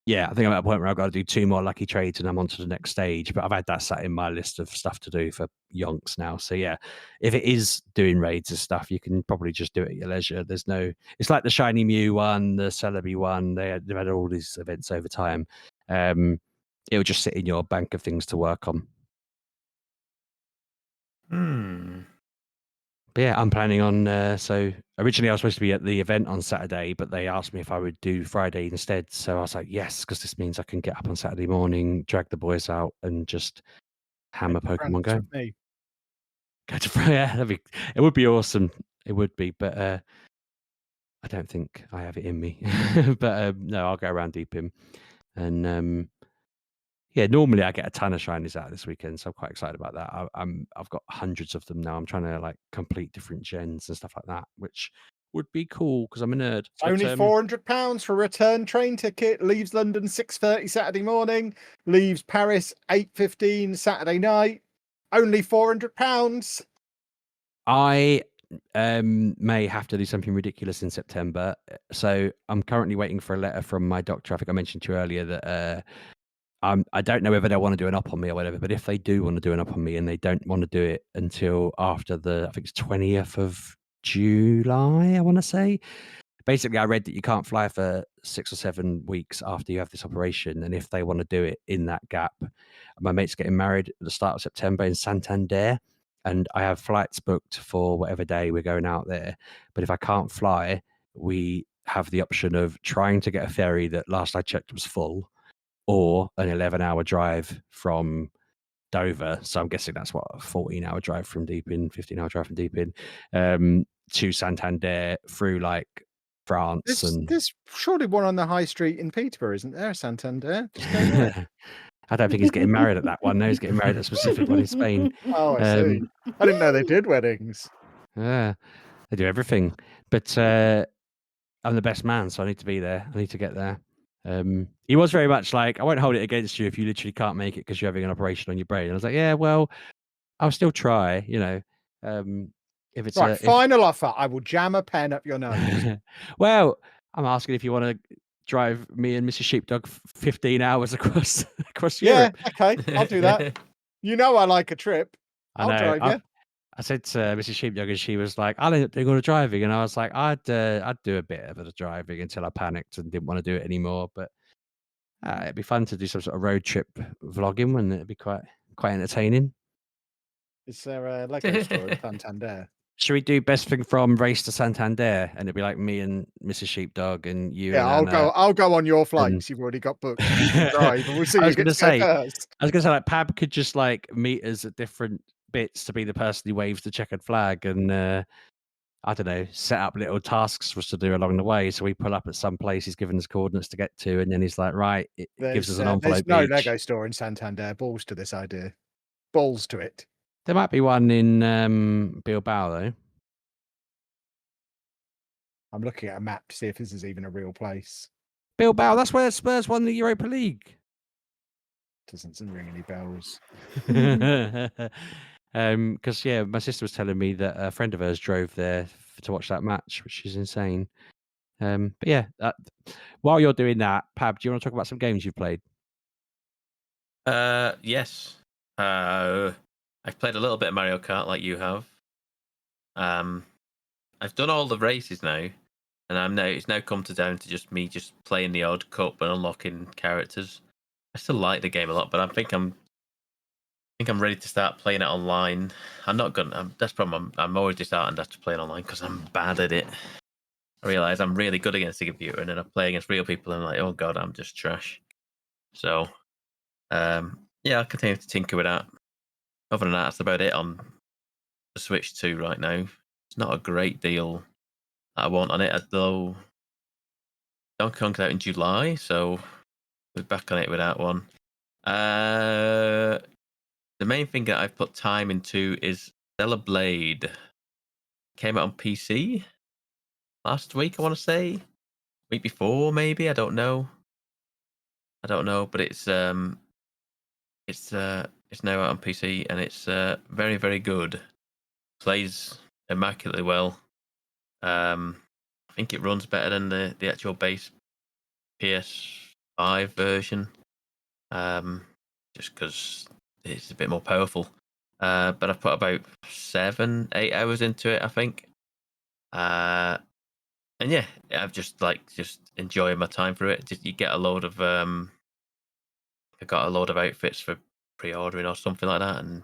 yeah, I think I'm at a point where I've got to do 2 more lucky trades and I'm on to the next stage. But I've had that sat in my list of stuff to do for yonks now. So yeah, if it is doing raids and stuff, you can probably just do it at your leisure. There's no, it's like the Shiny Mew one, the Celebi one. They've had all these events over time. It'll just sit in your bank of things to work on. But yeah, I'm planning on. So originally I was supposed to be at the event on Saturday, but they asked me if I would do Friday instead. So I was like, yes, because this means I can get up on Saturday morning, drag the boys out, and just hammer Pokemon Go. Go to yeah, it would be awesome. It would be, but I don't think I have it in me. But no, I'll go around deep in, and yeah, normally I get a ton of shinies out this weekend, so I'm quite excited about that. I've got hundreds of them now. I'm trying to like complete different gens and stuff like that, which would be cool because I'm a nerd. Only £400 for a return train ticket. Leaves London 6:30 Saturday morning. Leaves Paris 8:15 Saturday night. Only £400. I may have to do something ridiculous in September. So I'm currently waiting for a letter from my doctor. I think I mentioned to you earlier that I don't know whether they want to do an up on me or whatever, but if they do want to do an up on me and they don't want to do it until after I think it's 20th of July, I want to say. Basically, I read that you can't fly for 6 or 7 weeks after you have this operation. And if they want to do it in that gap, my mate's getting married at the start of September in Santander. And I have flights booked for whatever day we're going out there. But if I can't fly, we have the option of trying to get a ferry that last I checked was full, or an 11-hour drive from Dover. So I'm guessing that's what, a 14-hour drive from Deepin, 15-hour drive from Deepin, to Santander through like France. There's surely one on the high street in Peterborough, isn't there? Santander. I don't think he's getting married at that one. No, he's getting married at a specific one in Spain. Oh, I see. I didn't know they did weddings. Yeah, they do everything. But I'm the best man, so I need to be there. I need to get there. He was very much like, I won't hold it against you if you literally can't make it because you're having an operation on your brain. And I was like, yeah, well, I'll still try, you know. If it's right, final offer, I will jam a pen up your nose. Well, I'm asking if you want to drive me and Mrs. Sheepdog 15 hours across Yeah, Europe. okay, I'll do that. You know I like a trip. I I'll know. drive you. I said to Mrs. Sheepdog, and she was like, "I'll end up doing all the driving," and I was like, "I'd do a bit of the driving until I panicked and didn't want to do it anymore." But it'd be fun to do some sort of road trip vlogging, wouldn't it? It'd be quite entertaining. Is there a Lego store in Santander? Should we do best thing from race to Santander, and it'd be like me and Mrs. Sheepdog and you Yeah, and Anna. I'll go on your and- flights. You've already got booked. You can drive, and we'll see I who was gets gonna to say- go first. I was gonna say like Pab could just like meet us at different bits to be the person who waves the checkered flag, and I don't know, set up little tasks for us to do along the way. So we pull up at some place he's given us coordinates to get to, and then he's like, right, it gives us an envelope There's no each. Lego store in Santander. Balls to this idea. Balls to it. There might be one in Bilbao though. I'm looking at a map to see if this is even a real place. Bilbao, that's where Spurs won the Europa League. Doesn't ring any bells. Because yeah, my sister was telling me that a friend of hers drove there to watch that match, which is insane. But yeah, while you're doing that, Pab, do you want to talk about some games you've played? Yes. I've played a little bit of Mario Kart, like you have. I've done all the races now, and it's now come down to just me playing the odd cup and unlocking characters. I still like the game a lot, but I think I'm ready to start playing it online. That's the problem. I'm always disheartened after playing online because I'm bad at it. I realise I'm really good against the computer, and then I play against real people, and I'm like, oh god, I'm just trash. So, yeah, I'll continue to tinker with that. Other than that, that's about it on the Switch 2 right now. It's not a great deal that I want on it, though. Donkey Kong's out in July, so we're back on it with that one. The main thing that I've put time into is Stellar Blade. Came out on PC last week, I want to say. Week before, maybe. I don't know, but it's now out on PC, and it's very, very good. Plays immaculately well. I think it runs better than the actual base PS5 version. Just because it's a bit more powerful. But I've put about 7-8 hours into it, I think. And yeah, I've just enjoying my time through it. You get a load of I got a load of outfits for pre-ordering or something like that, and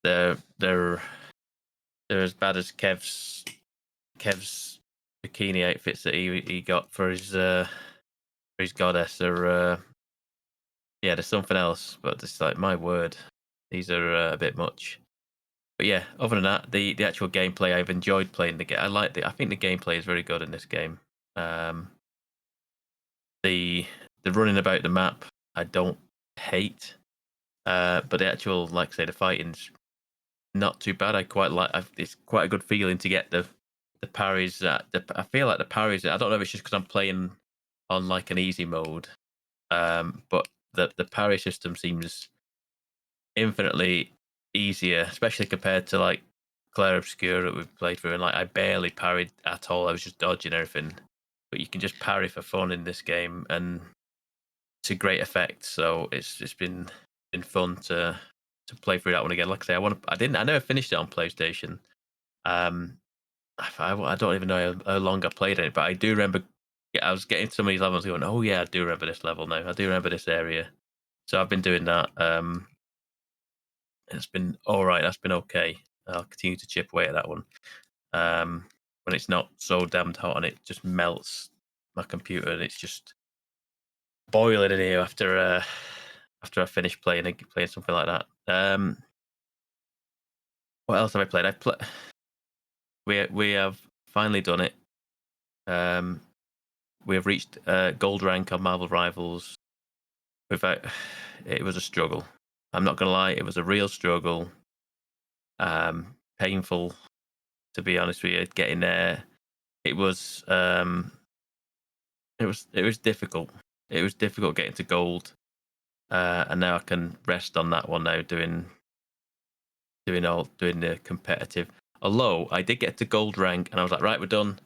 they're as bad as Kev's bikini outfits that he got for his goddess. They're yeah, there's something else, but it's like, my word, these are a bit much. But yeah, other than that, the actual gameplay, I've enjoyed playing the game. I think the gameplay is very good in this game. The running about the map, I don't hate. But the actual, like I say, the fighting's not too bad. I quite like. It's quite a good feeling to get the parries. I feel like the parries. I don't know if it's just because I'm playing on like an easy mode, but the parry system seems infinitely easier, especially compared to like Clair Obscur that we've played through, and like I barely parried at all. I was just dodging everything. But you can just parry for fun in this game, and to great effect. So it's been fun to play through that one again. Like I say, I never finished it on PlayStation. I don't even know how long I played it, but I do remember. I was getting some of these levels going, oh yeah, I do remember this level now. I do remember this area. So I've been doing that. It's been all right. That's been okay. I'll continue to chip away at that one. When it's not so damned hot and it just melts my computer, and it's just boiling in here after I finish playing something like that. What else have I played? We have finally done it. We have reached gold rank on Marvel Rivals. It was a struggle. I'm not gonna lie, it was a real struggle. Painful, to be honest with you, getting there. It was difficult. It was difficult getting to gold. And now I can rest on that one now, doing the competitive. Although I did get to gold rank, and I was like, right, we're done.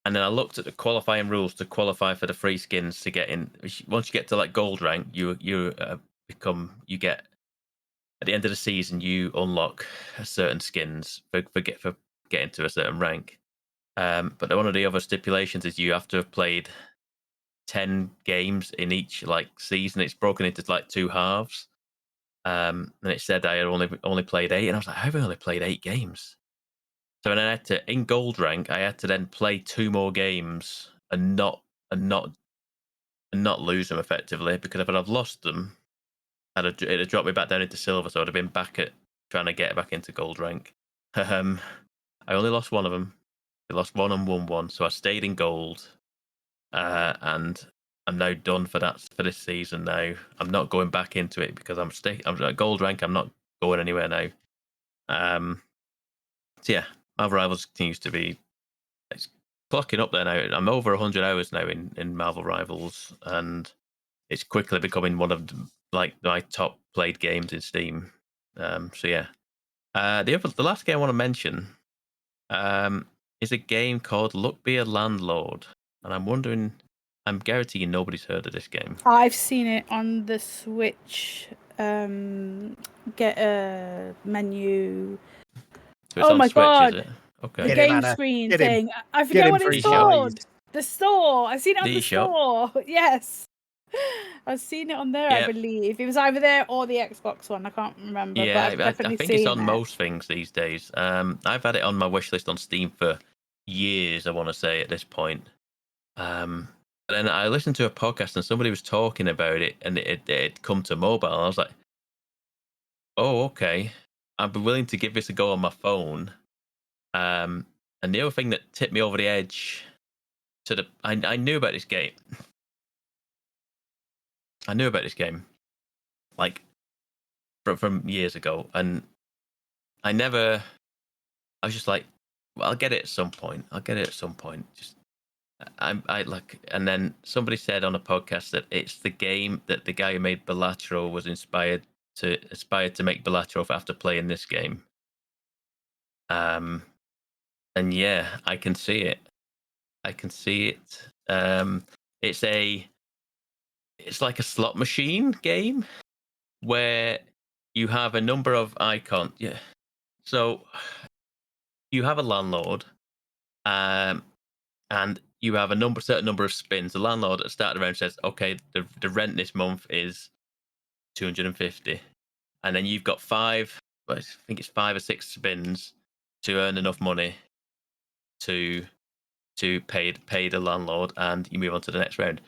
And then I looked at the qualifying rules to qualify for the free skins to get in. Once you get to like gold rank, you get at the end of the season you unlock certain skins for getting to a certain rank. But one of the other stipulations is you have to have played 10 games in each like season. It's broken into like 2 halves. And it said I had only played 8, and I was like, I've only played 8 games. So then I had to, in gold rank, I had to then play 2 more games and not lose them effectively, because if I'd have lost them, it'd have dropped me back down into silver, so I'd have been back at trying to get back into gold rank. I only lost one of them. I lost one and won one, so I stayed in gold, and I'm now done for this season. Now I'm not going back into it because I'm at gold rank. I'm not going anywhere now. So yeah, Marvel Rivals continues to be it's clocking up there now. I'm over 100 hours now in Marvel Rivals, and it's quickly becoming one of like my top played games in Steam. So yeah, the last game I want to mention is a game called Luck Be a Landlord, and I'm guaranteeing nobody's heard of this game. I've seen it on the Switch. Get a menu. So it's Oh on my Switch, God. is it? Okay. The Get him, game Anna. screen Get him. thing. I Get forget him what for it's his called. eyes. The store. I've seen it on The the shop. store. Yes. I've seen it on there, I Yep. believe. It was either there or the Xbox one. I can't remember. Yeah, but I've definitely I think seen it's on it. most things these days. I've had it on my wish list on Steam for years, I want to say, at this point. Then I listened to a podcast and somebody was talking about it, and it had come to mobile. And I was like, oh, okay. I'd be willing to give this a go on my phone. And the other thing that tipped me over the edge I knew about this game. I knew about this game, like from years ago, and I was just like, well, I'll get it at some point. Just I like, and then somebody said on a podcast that it's the game that the guy who made Balatro was inspired to make Balatro after playing this game. And yeah, I can see it. It's like a slot machine game where you have a number of icons. Yeah. So you have a landlord, and you have a certain number of spins. The landlord at the start of the round says, okay, the rent this month is 250. And then you've got 5 or 6 spins to earn enough money to pay the landlord, and you move on to the next round.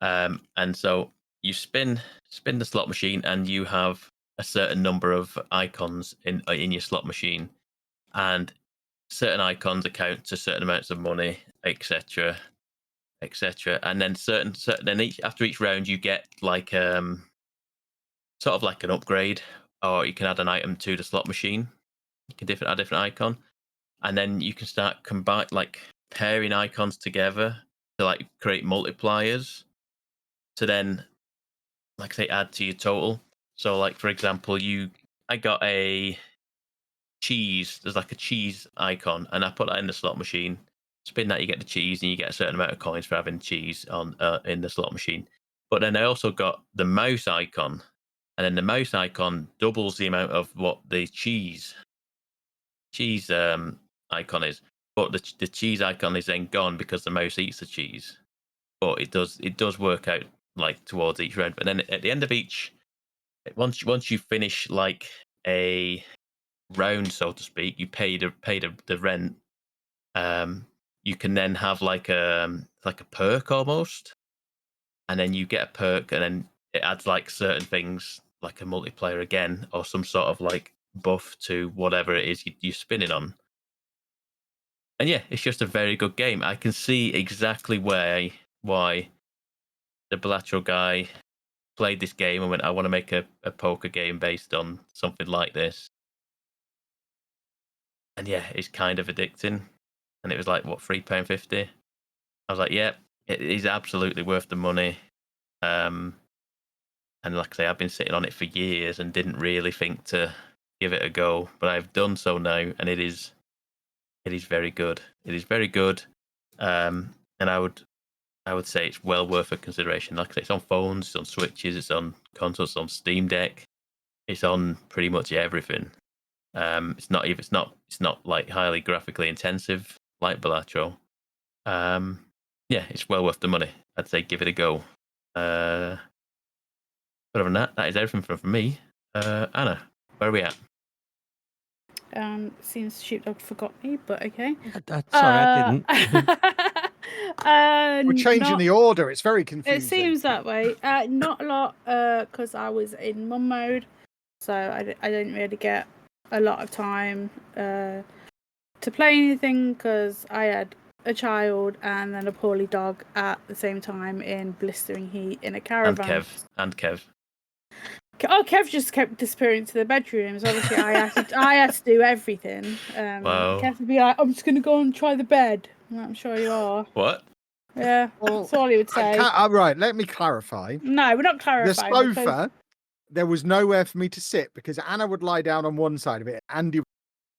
And so you spin the slot machine, and you have a certain number of icons in your slot machine, and certain icons account to certain amounts of money, etc. And then after each round you get like sort of like an upgrade, or you can add an item to the slot machine. You can add a different icon, and then you can start pairing icons together to like create multipliers to then, like say, add to your total. So like for example, I got a cheese. There's like a cheese icon, and I put that in the slot machine. Spin that, you get the cheese, and you get a certain amount of coins for having cheese on in the slot machine. But then I also got the mouse icon, and then the mouse icon doubles the amount of what the cheese icon is. But the cheese icon is then gone because the mouse eats the cheese. But it does work out like towards each round. But then at the end of each, once you finish like a round, so to speak, you pay the rent. You can then have like a perk almost, and then you get a perk, and then it adds like certain things, like a multiplayer again, or some sort of like buff to whatever it is you're spinning on. And yeah, it's just a very good game. I can see exactly why the Balatro guy played this game and went, I want to make a poker game based on something like this. And yeah, it's kind of addicting. And it was like, what, £3.50? I was like, yeah, it is absolutely worth the money. And like I say, I've been sitting on it for years and didn't really think to give it a go, but I've done so now, and it is very good. It is very good. and I would say it's well worth a consideration. Like I say, it's on phones, it's on Switches, it's on consoles, it's on Steam Deck, it's on pretty much everything. It's not like highly graphically intensive like Balatro. Yeah, it's well worth the money. I'd say give it a go. Other than that is everything from me. Anna, where are we at? Seems Sheepdog forgot me, but okay. Sorry, I didn't. We're changing the order. It's very confusing. It seems that way. Not a lot, because I was in mum mode, so I didn't really get a lot of time to play anything because I had a child and then a poorly dog at the same time in blistering heat in a caravan. And Kev. Oh, Kev just kept disappearing to the bedrooms. Obviously, I had to do everything. Wow. Kev would be like, "I'm just gonna go and try the bed." I'm sure you are. What? Yeah, that's all he would say. Right, let me clarify. No, we're not clarifying. The sofa, there was nowhere for me to sit because Anna would lie down on one side of it, Andy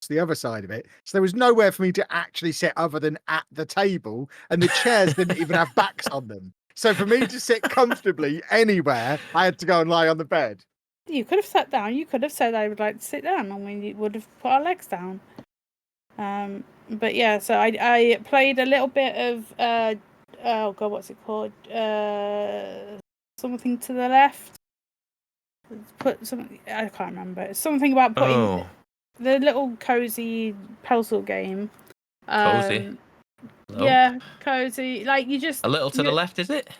the other side of it, so there was nowhere for me to actually sit other than at the table, and the chairs didn't even have backs on them. So for me to sit comfortably anywhere, I had to go and lie on the bed. You could have sat down. You could have said I would like to sit down, and we would have put our legs down. But yeah, so I played a little bit of oh god, what's it called? Something to the left. Put something. I can't remember. It's something about putting the little cozy puzzle game. Cozy. Yeah, cozy. Like you just a little to the left, is it?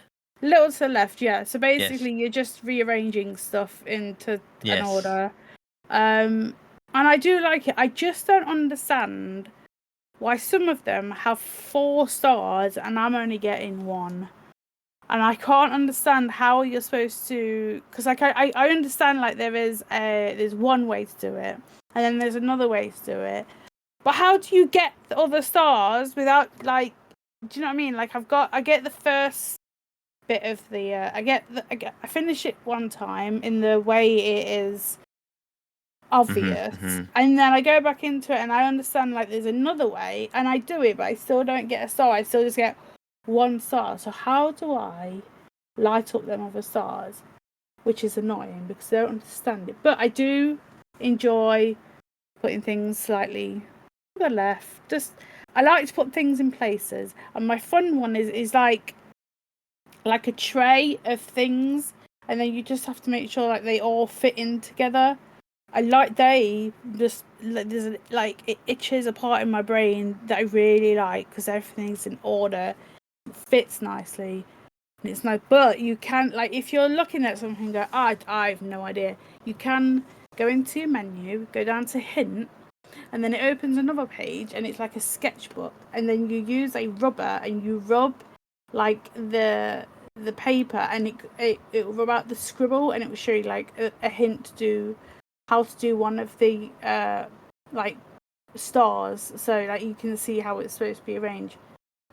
Little to the left, yeah. So basically, you're just rearranging stuff into an order. And I do like it. I just don't understand why some of them have 4 stars and I'm only getting 1. And I can't understand how you're supposed to, because like I understand like there's one way to do it, and then there's another way to do it. But how do you get the other stars without like? Do you know what I mean? Like I get the first bit of the I finish it one time in the way it is obvious, and then I go back into it and I understand like there's another way and I do it, but I still don't get a star. I still just get 1 star. So how do I light up them other stars? Which is annoying because I don't understand it, but I do enjoy putting things slightly to the left. Just I like to put things in places, and my fun one is like a tray of things, and then you just have to make sure like they all fit in together. It itches a part in my brain that I really like because everything's in order, it fits nicely, and it's nice. But you can, like, if you're looking at something and go, I have no idea, you can go into your menu, go down to hint, and then it opens another page and it's like a sketchbook, and then you use a rubber and you rub like the paper, and it will rub out the scribble, and it will show you like a hint to how to do one of the like stars, so like you can see how it's supposed to be arranged.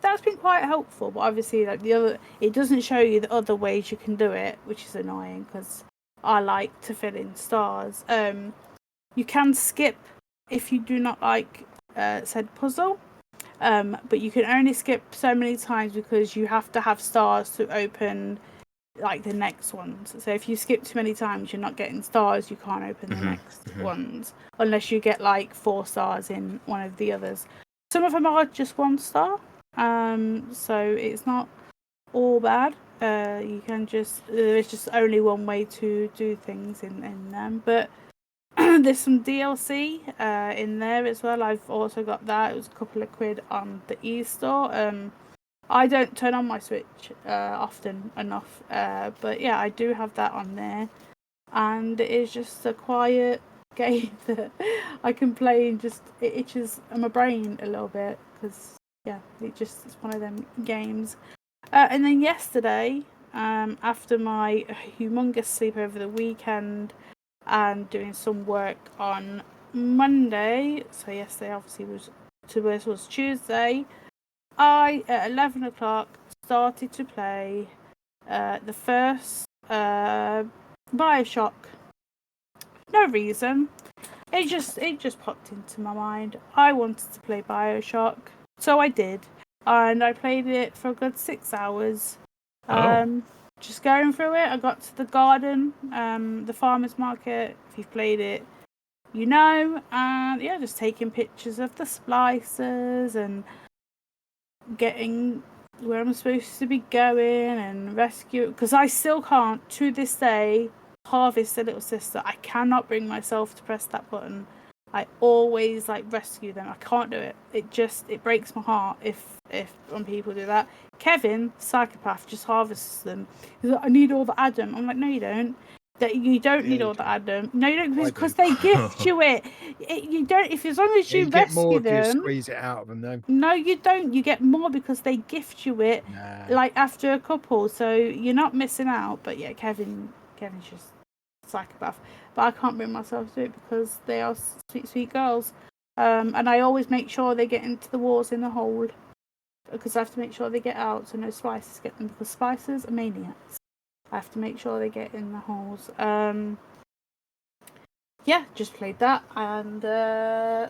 That's been quite helpful, but obviously like it doesn't show you the other ways you can do it, which is annoying because I like to fill in stars. You can skip if you do not like said puzzle, but you can only skip so many times because you have to have stars to open like the next ones. So if you skip too many times, you're not getting stars, you can't open the next ones unless you get like 4 stars in one of the others. Some of them are just 1 star, so it's not all bad. You can there's just only one way to do things in them, but there's some DLC in there as well. I've also got that. It was a couple of quid on the eStore. I don't turn on my Switch often enough, but yeah, I do have that on there, and it is just a quiet game that I can play, and just it itches my brain a little bit because yeah, it's one of them games. And then yesterday, after my humongous sleep over the weekend and doing some work on Monday, so yesterday obviously was Tuesday, I, at 11 o'clock, started to play the first Bioshock. No reason. It just popped into my mind. I wanted to play Bioshock, so I did. and I played it for a good 6 hours. Oh. Just going through it. I got to the garden, the farmer's market. If you've played it, you know. And yeah, just taking pictures of the splicers and getting where I'm supposed to be going and rescue. Because I still can't, to this day, harvest a little sister. I cannot bring myself to press that button. I always rescue them. I can't do it. It breaks my heart if when people do that. Kevin, psychopath, just harvests them. He's like, I need all the Adam. I'm like, no, you don't. That you don't need all the Adam. No, you don't, because they gift you it. You don't. If as long as you get more rescue if you them. squeeze it out of them, though. No, you don't. You get more because they gift you it, after a couple. So you're not missing out. But yeah, Kevin's just psychopath. But I can't bring myself to it because they are sweet, sweet girls. And I always make sure they get into the walls in the hole because I have to make sure they get out so no splicers get them because splicers are maniacs. I have to make sure they get in the holes. Yeah, just played that and I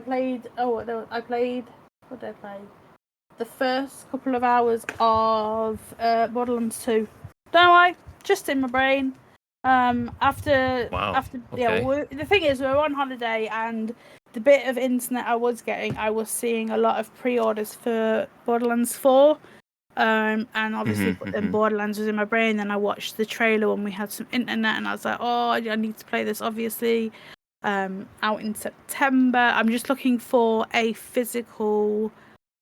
played. What did I play? The first couple of hours of Borderlands 2. Don't I? Just in my brain. After Okay. the thing is, we were on holiday, and the bit of internet I was getting, I was seeing a lot of pre-orders for Borderlands 4. And obviously Borderlands was in my brain. Then I watched the trailer when we had some internet, and I was like, oh, I need to play this. Obviously. Out in September. I'm just looking for a physical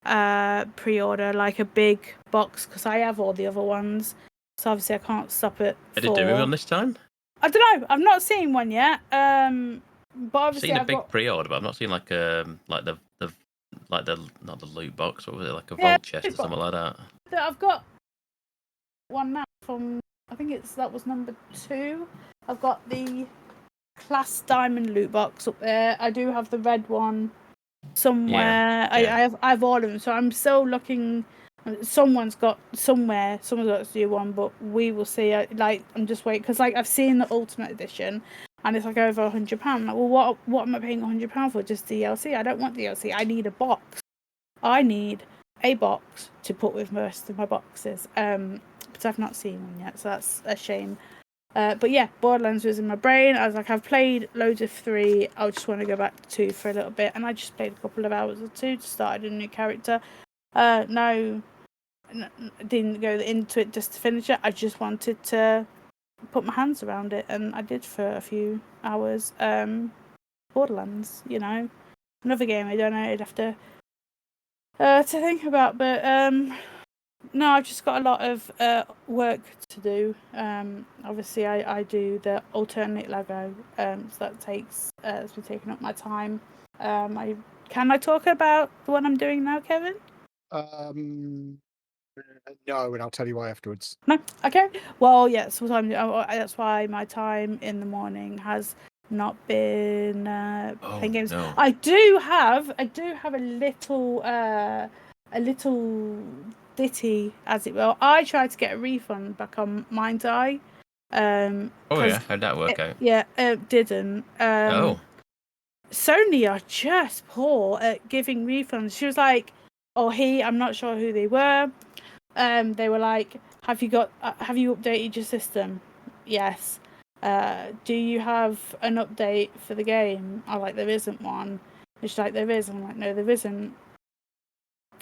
pre-order, like a big box, because I have all the other ones. So obviously I can't stop it. Did it do one this time? I don't know. I've not seen one yet. But obviously I've seen a big pre-order, but I've not seen like the not the loot box. What was it, like a vault chest or something like that? I've got one now from I think that was number 2. I've got the Class Diamond loot box up there. I do have the red one somewhere. Yeah. I have all of them, so I'm still looking. Someone's got to do one, but we will see. I'm just waiting because I've seen the Ultimate Edition, and it's over £100. Like, well, what am I paying £100 for? Just DLC? I don't want DLC. I need a box. I need a box to put with most of my boxes. But I've not seen one yet, so that's a shame. But yeah, Borderlands was in my brain. I was like, I've played loads of 3. I just want to go back to 2 for a little bit. And I just played a couple of hours of 2 to start a new character. No, didn't go into it just to finish it. I just wanted to put my hands around it. And I did for a few hours. Borderlands, another game I don't know. I'd have to think about. But no, I've just got a lot of work to do. Obviously, I do the alternate Lego, so that takes it's been taking up my time. Can I talk about the one I'm doing now, Kevin? No, and I'll tell you why afterwards. No, okay. Well, yes. That's why my time in the morning has not been playing games. No. I do have a little ditty, as it will. I tried to get a refund back on Mind's Eye. How'd that work out? Yeah, it didn't. Sony are just poor at giving refunds. She was like, I'm not sure who they were. They were like, have you updated your system? Yes. Do you have an update for the game? I'm like, there isn't one. And she's like, there is. I'm like, no, there isn't.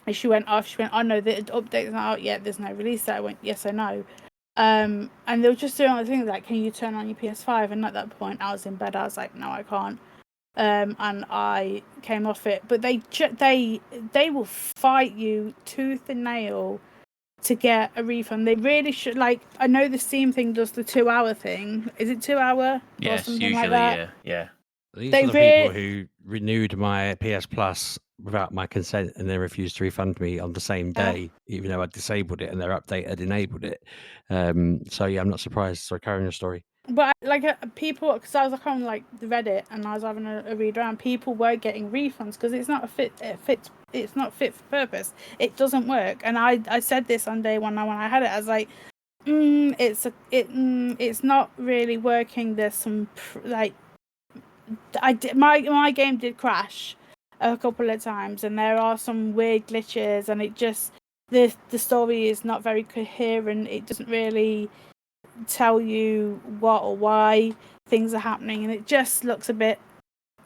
And she went, oh no, the update's not out yet, there's no release date. I went, yes or no. And they were just doing other things like, can you turn on your PS5? And at that point, I was in bed. I was like, no, I can't. And I came off it. But they will fight you tooth and nail to get a refund. They really should. I know the Steam thing does the 2-hour thing. Is it 2 hour? Yes, usually, like that? yeah. These are the people who renewed my PS Plus without my consent and then refused to refund me on the same day, even though I disabled it and their update had enabled it. So yeah, I'm not surprised. So carrying your story. But people, because I was on the Reddit and I was having a read around, people were getting refunds because it's not it's not fit for purpose. It doesn't work. And I said this on day one when I had it. I was like, it's not really working. There's some my game did crash. a couple of times, and there are some weird glitches, and it just the story is not very coherent. It doesn't really tell you what or why things are happening, and it just looks a bit.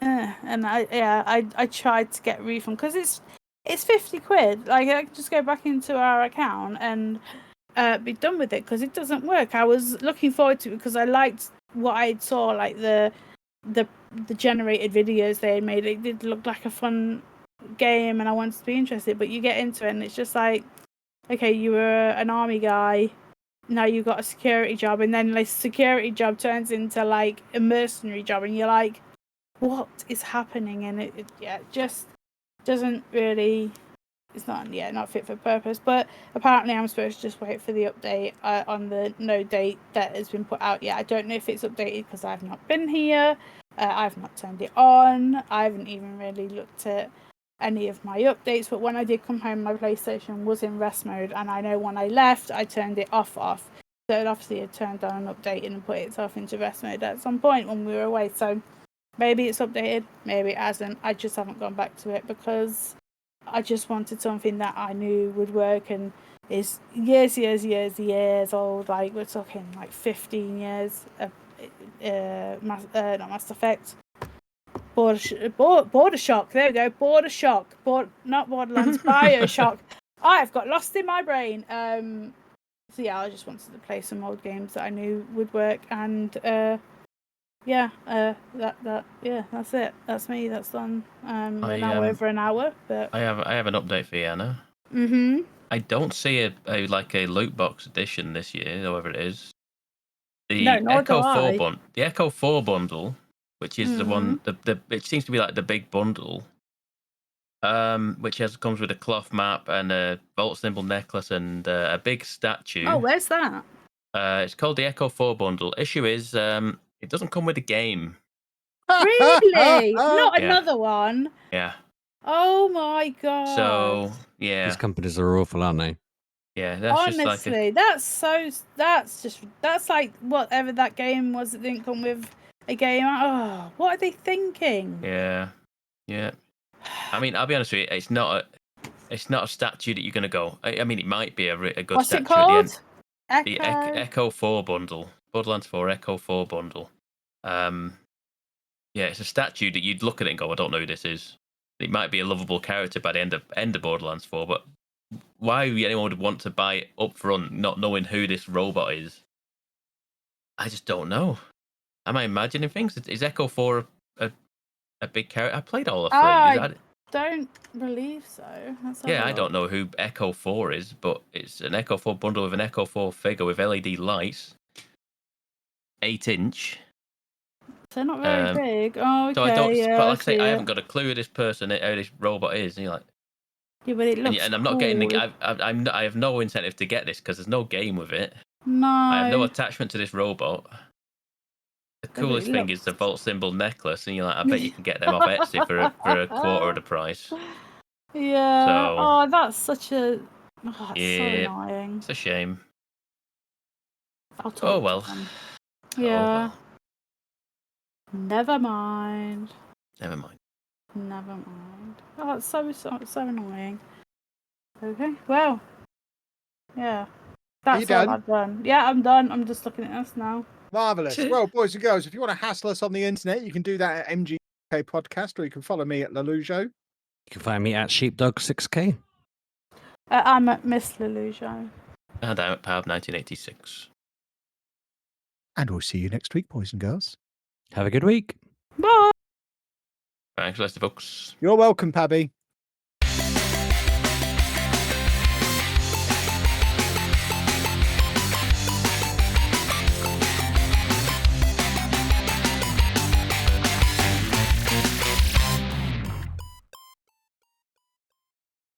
And I tried to get a refund because it's 50 quid. Like, I could just go back into our account and be done with it, because it doesn't work. I was looking forward to it because I liked what I saw, like the generated videos they made. It did look like a fun game, and I wanted to be interested. But you get into it, and it's just like, okay, you were an army guy, now you got a security job, and then this security job turns into like a mercenary job, and you're like, what is happening? And it just doesn't really. It's not fit for purpose. But apparently, I'm supposed to just wait for the update on the no date that has been put out yet. I don't know if it's updated because I've not been here. I've not turned it on. I haven't even really looked at any of my updates. But when I did come home, my PlayStation was in rest mode, and I know when I left, I turned it off. So it obviously had turned on and updated and put itself into rest mode at some point when we were away. So maybe it's updated, maybe it hasn't. I just haven't gone back to it because I just wanted something that I knew would work and is years old. Like, we're talking like 15 years of not Mass Effect. Border Shock. There we go. Border Shock. Not Borderlands. Bioshock. I've got lost in my brain. So yeah, I just wanted to play some old games that I knew would work, and that's it. That's me. That's done. We're now over an hour, but I have an update for you, Anna. Mm-hmm. I don't see a loot box edition this year, however it is. The nor do Echo 4 I. the Echo 4 bundle, which is the one it seems to be like the big bundle. Which comes with a cloth map and a vault symbol necklace and a big statue. Oh, where's that? It's called the Echo 4 bundle. Issue is it doesn't come with a game. Really? Not another one? Yeah. Oh my god. So yeah, These companies are awful, aren't they? yeah. That's honestly, that's like whatever that game was that didn't come with a game. Oh, what are they thinking? Yeah. I mean, I'll be honest with you. It's not a statue that you're gonna go. I mean, it might be a good What's statue it called? at the end. The Echo 4 bundle, Borderlands 4 Echo 4 bundle. Yeah, it's a statue that you'd look at it and go, I don't know who this is. It might be a lovable character by the end of Borderlands 4, but why anyone would want to buy it up front, not knowing who this robot is? I just don't know. Am I imagining things? Is Echo 4 a big character? I played all of 3. I don't believe so. I don't know who Echo 4 is, but it's an Echo 4 bundle with an Echo 4 figure with LED lights. 8-inch. They're not very big. Oh, okay. So I don't. Yeah, but like I say, I haven't got a clue who this person, how this robot is. And you're like, yeah, but it looks. And I'm not getting the. I have no incentive to get this because there's no game with it. No. I have no attachment to this robot. The coolest thing is the vault symbol necklace, and you're like, I bet you can get them off Etsy for a quarter of the price. Yeah. So, that's such a. Oh, it's so annoying. It's a shame. I'll talk Oh well. to them. Yeah. Oh, well. Never mind. Never mind. Oh, it's so annoying. Okay, well. Yeah. That's all I've done. Yeah, I'm done. I'm just looking at us now. Marvellous. Well, boys and girls, if you want to hassle us on the internet, you can do that at MGP609, or you can follow me at Lelujo. You can find me at Sheepdog6K. I'm at Miss Lelujo. And I'm at Power 1986. And we'll see you next week, boys and girls. Have a good week. Bye. Thanks, Lester Books. You're welcome, Pabby.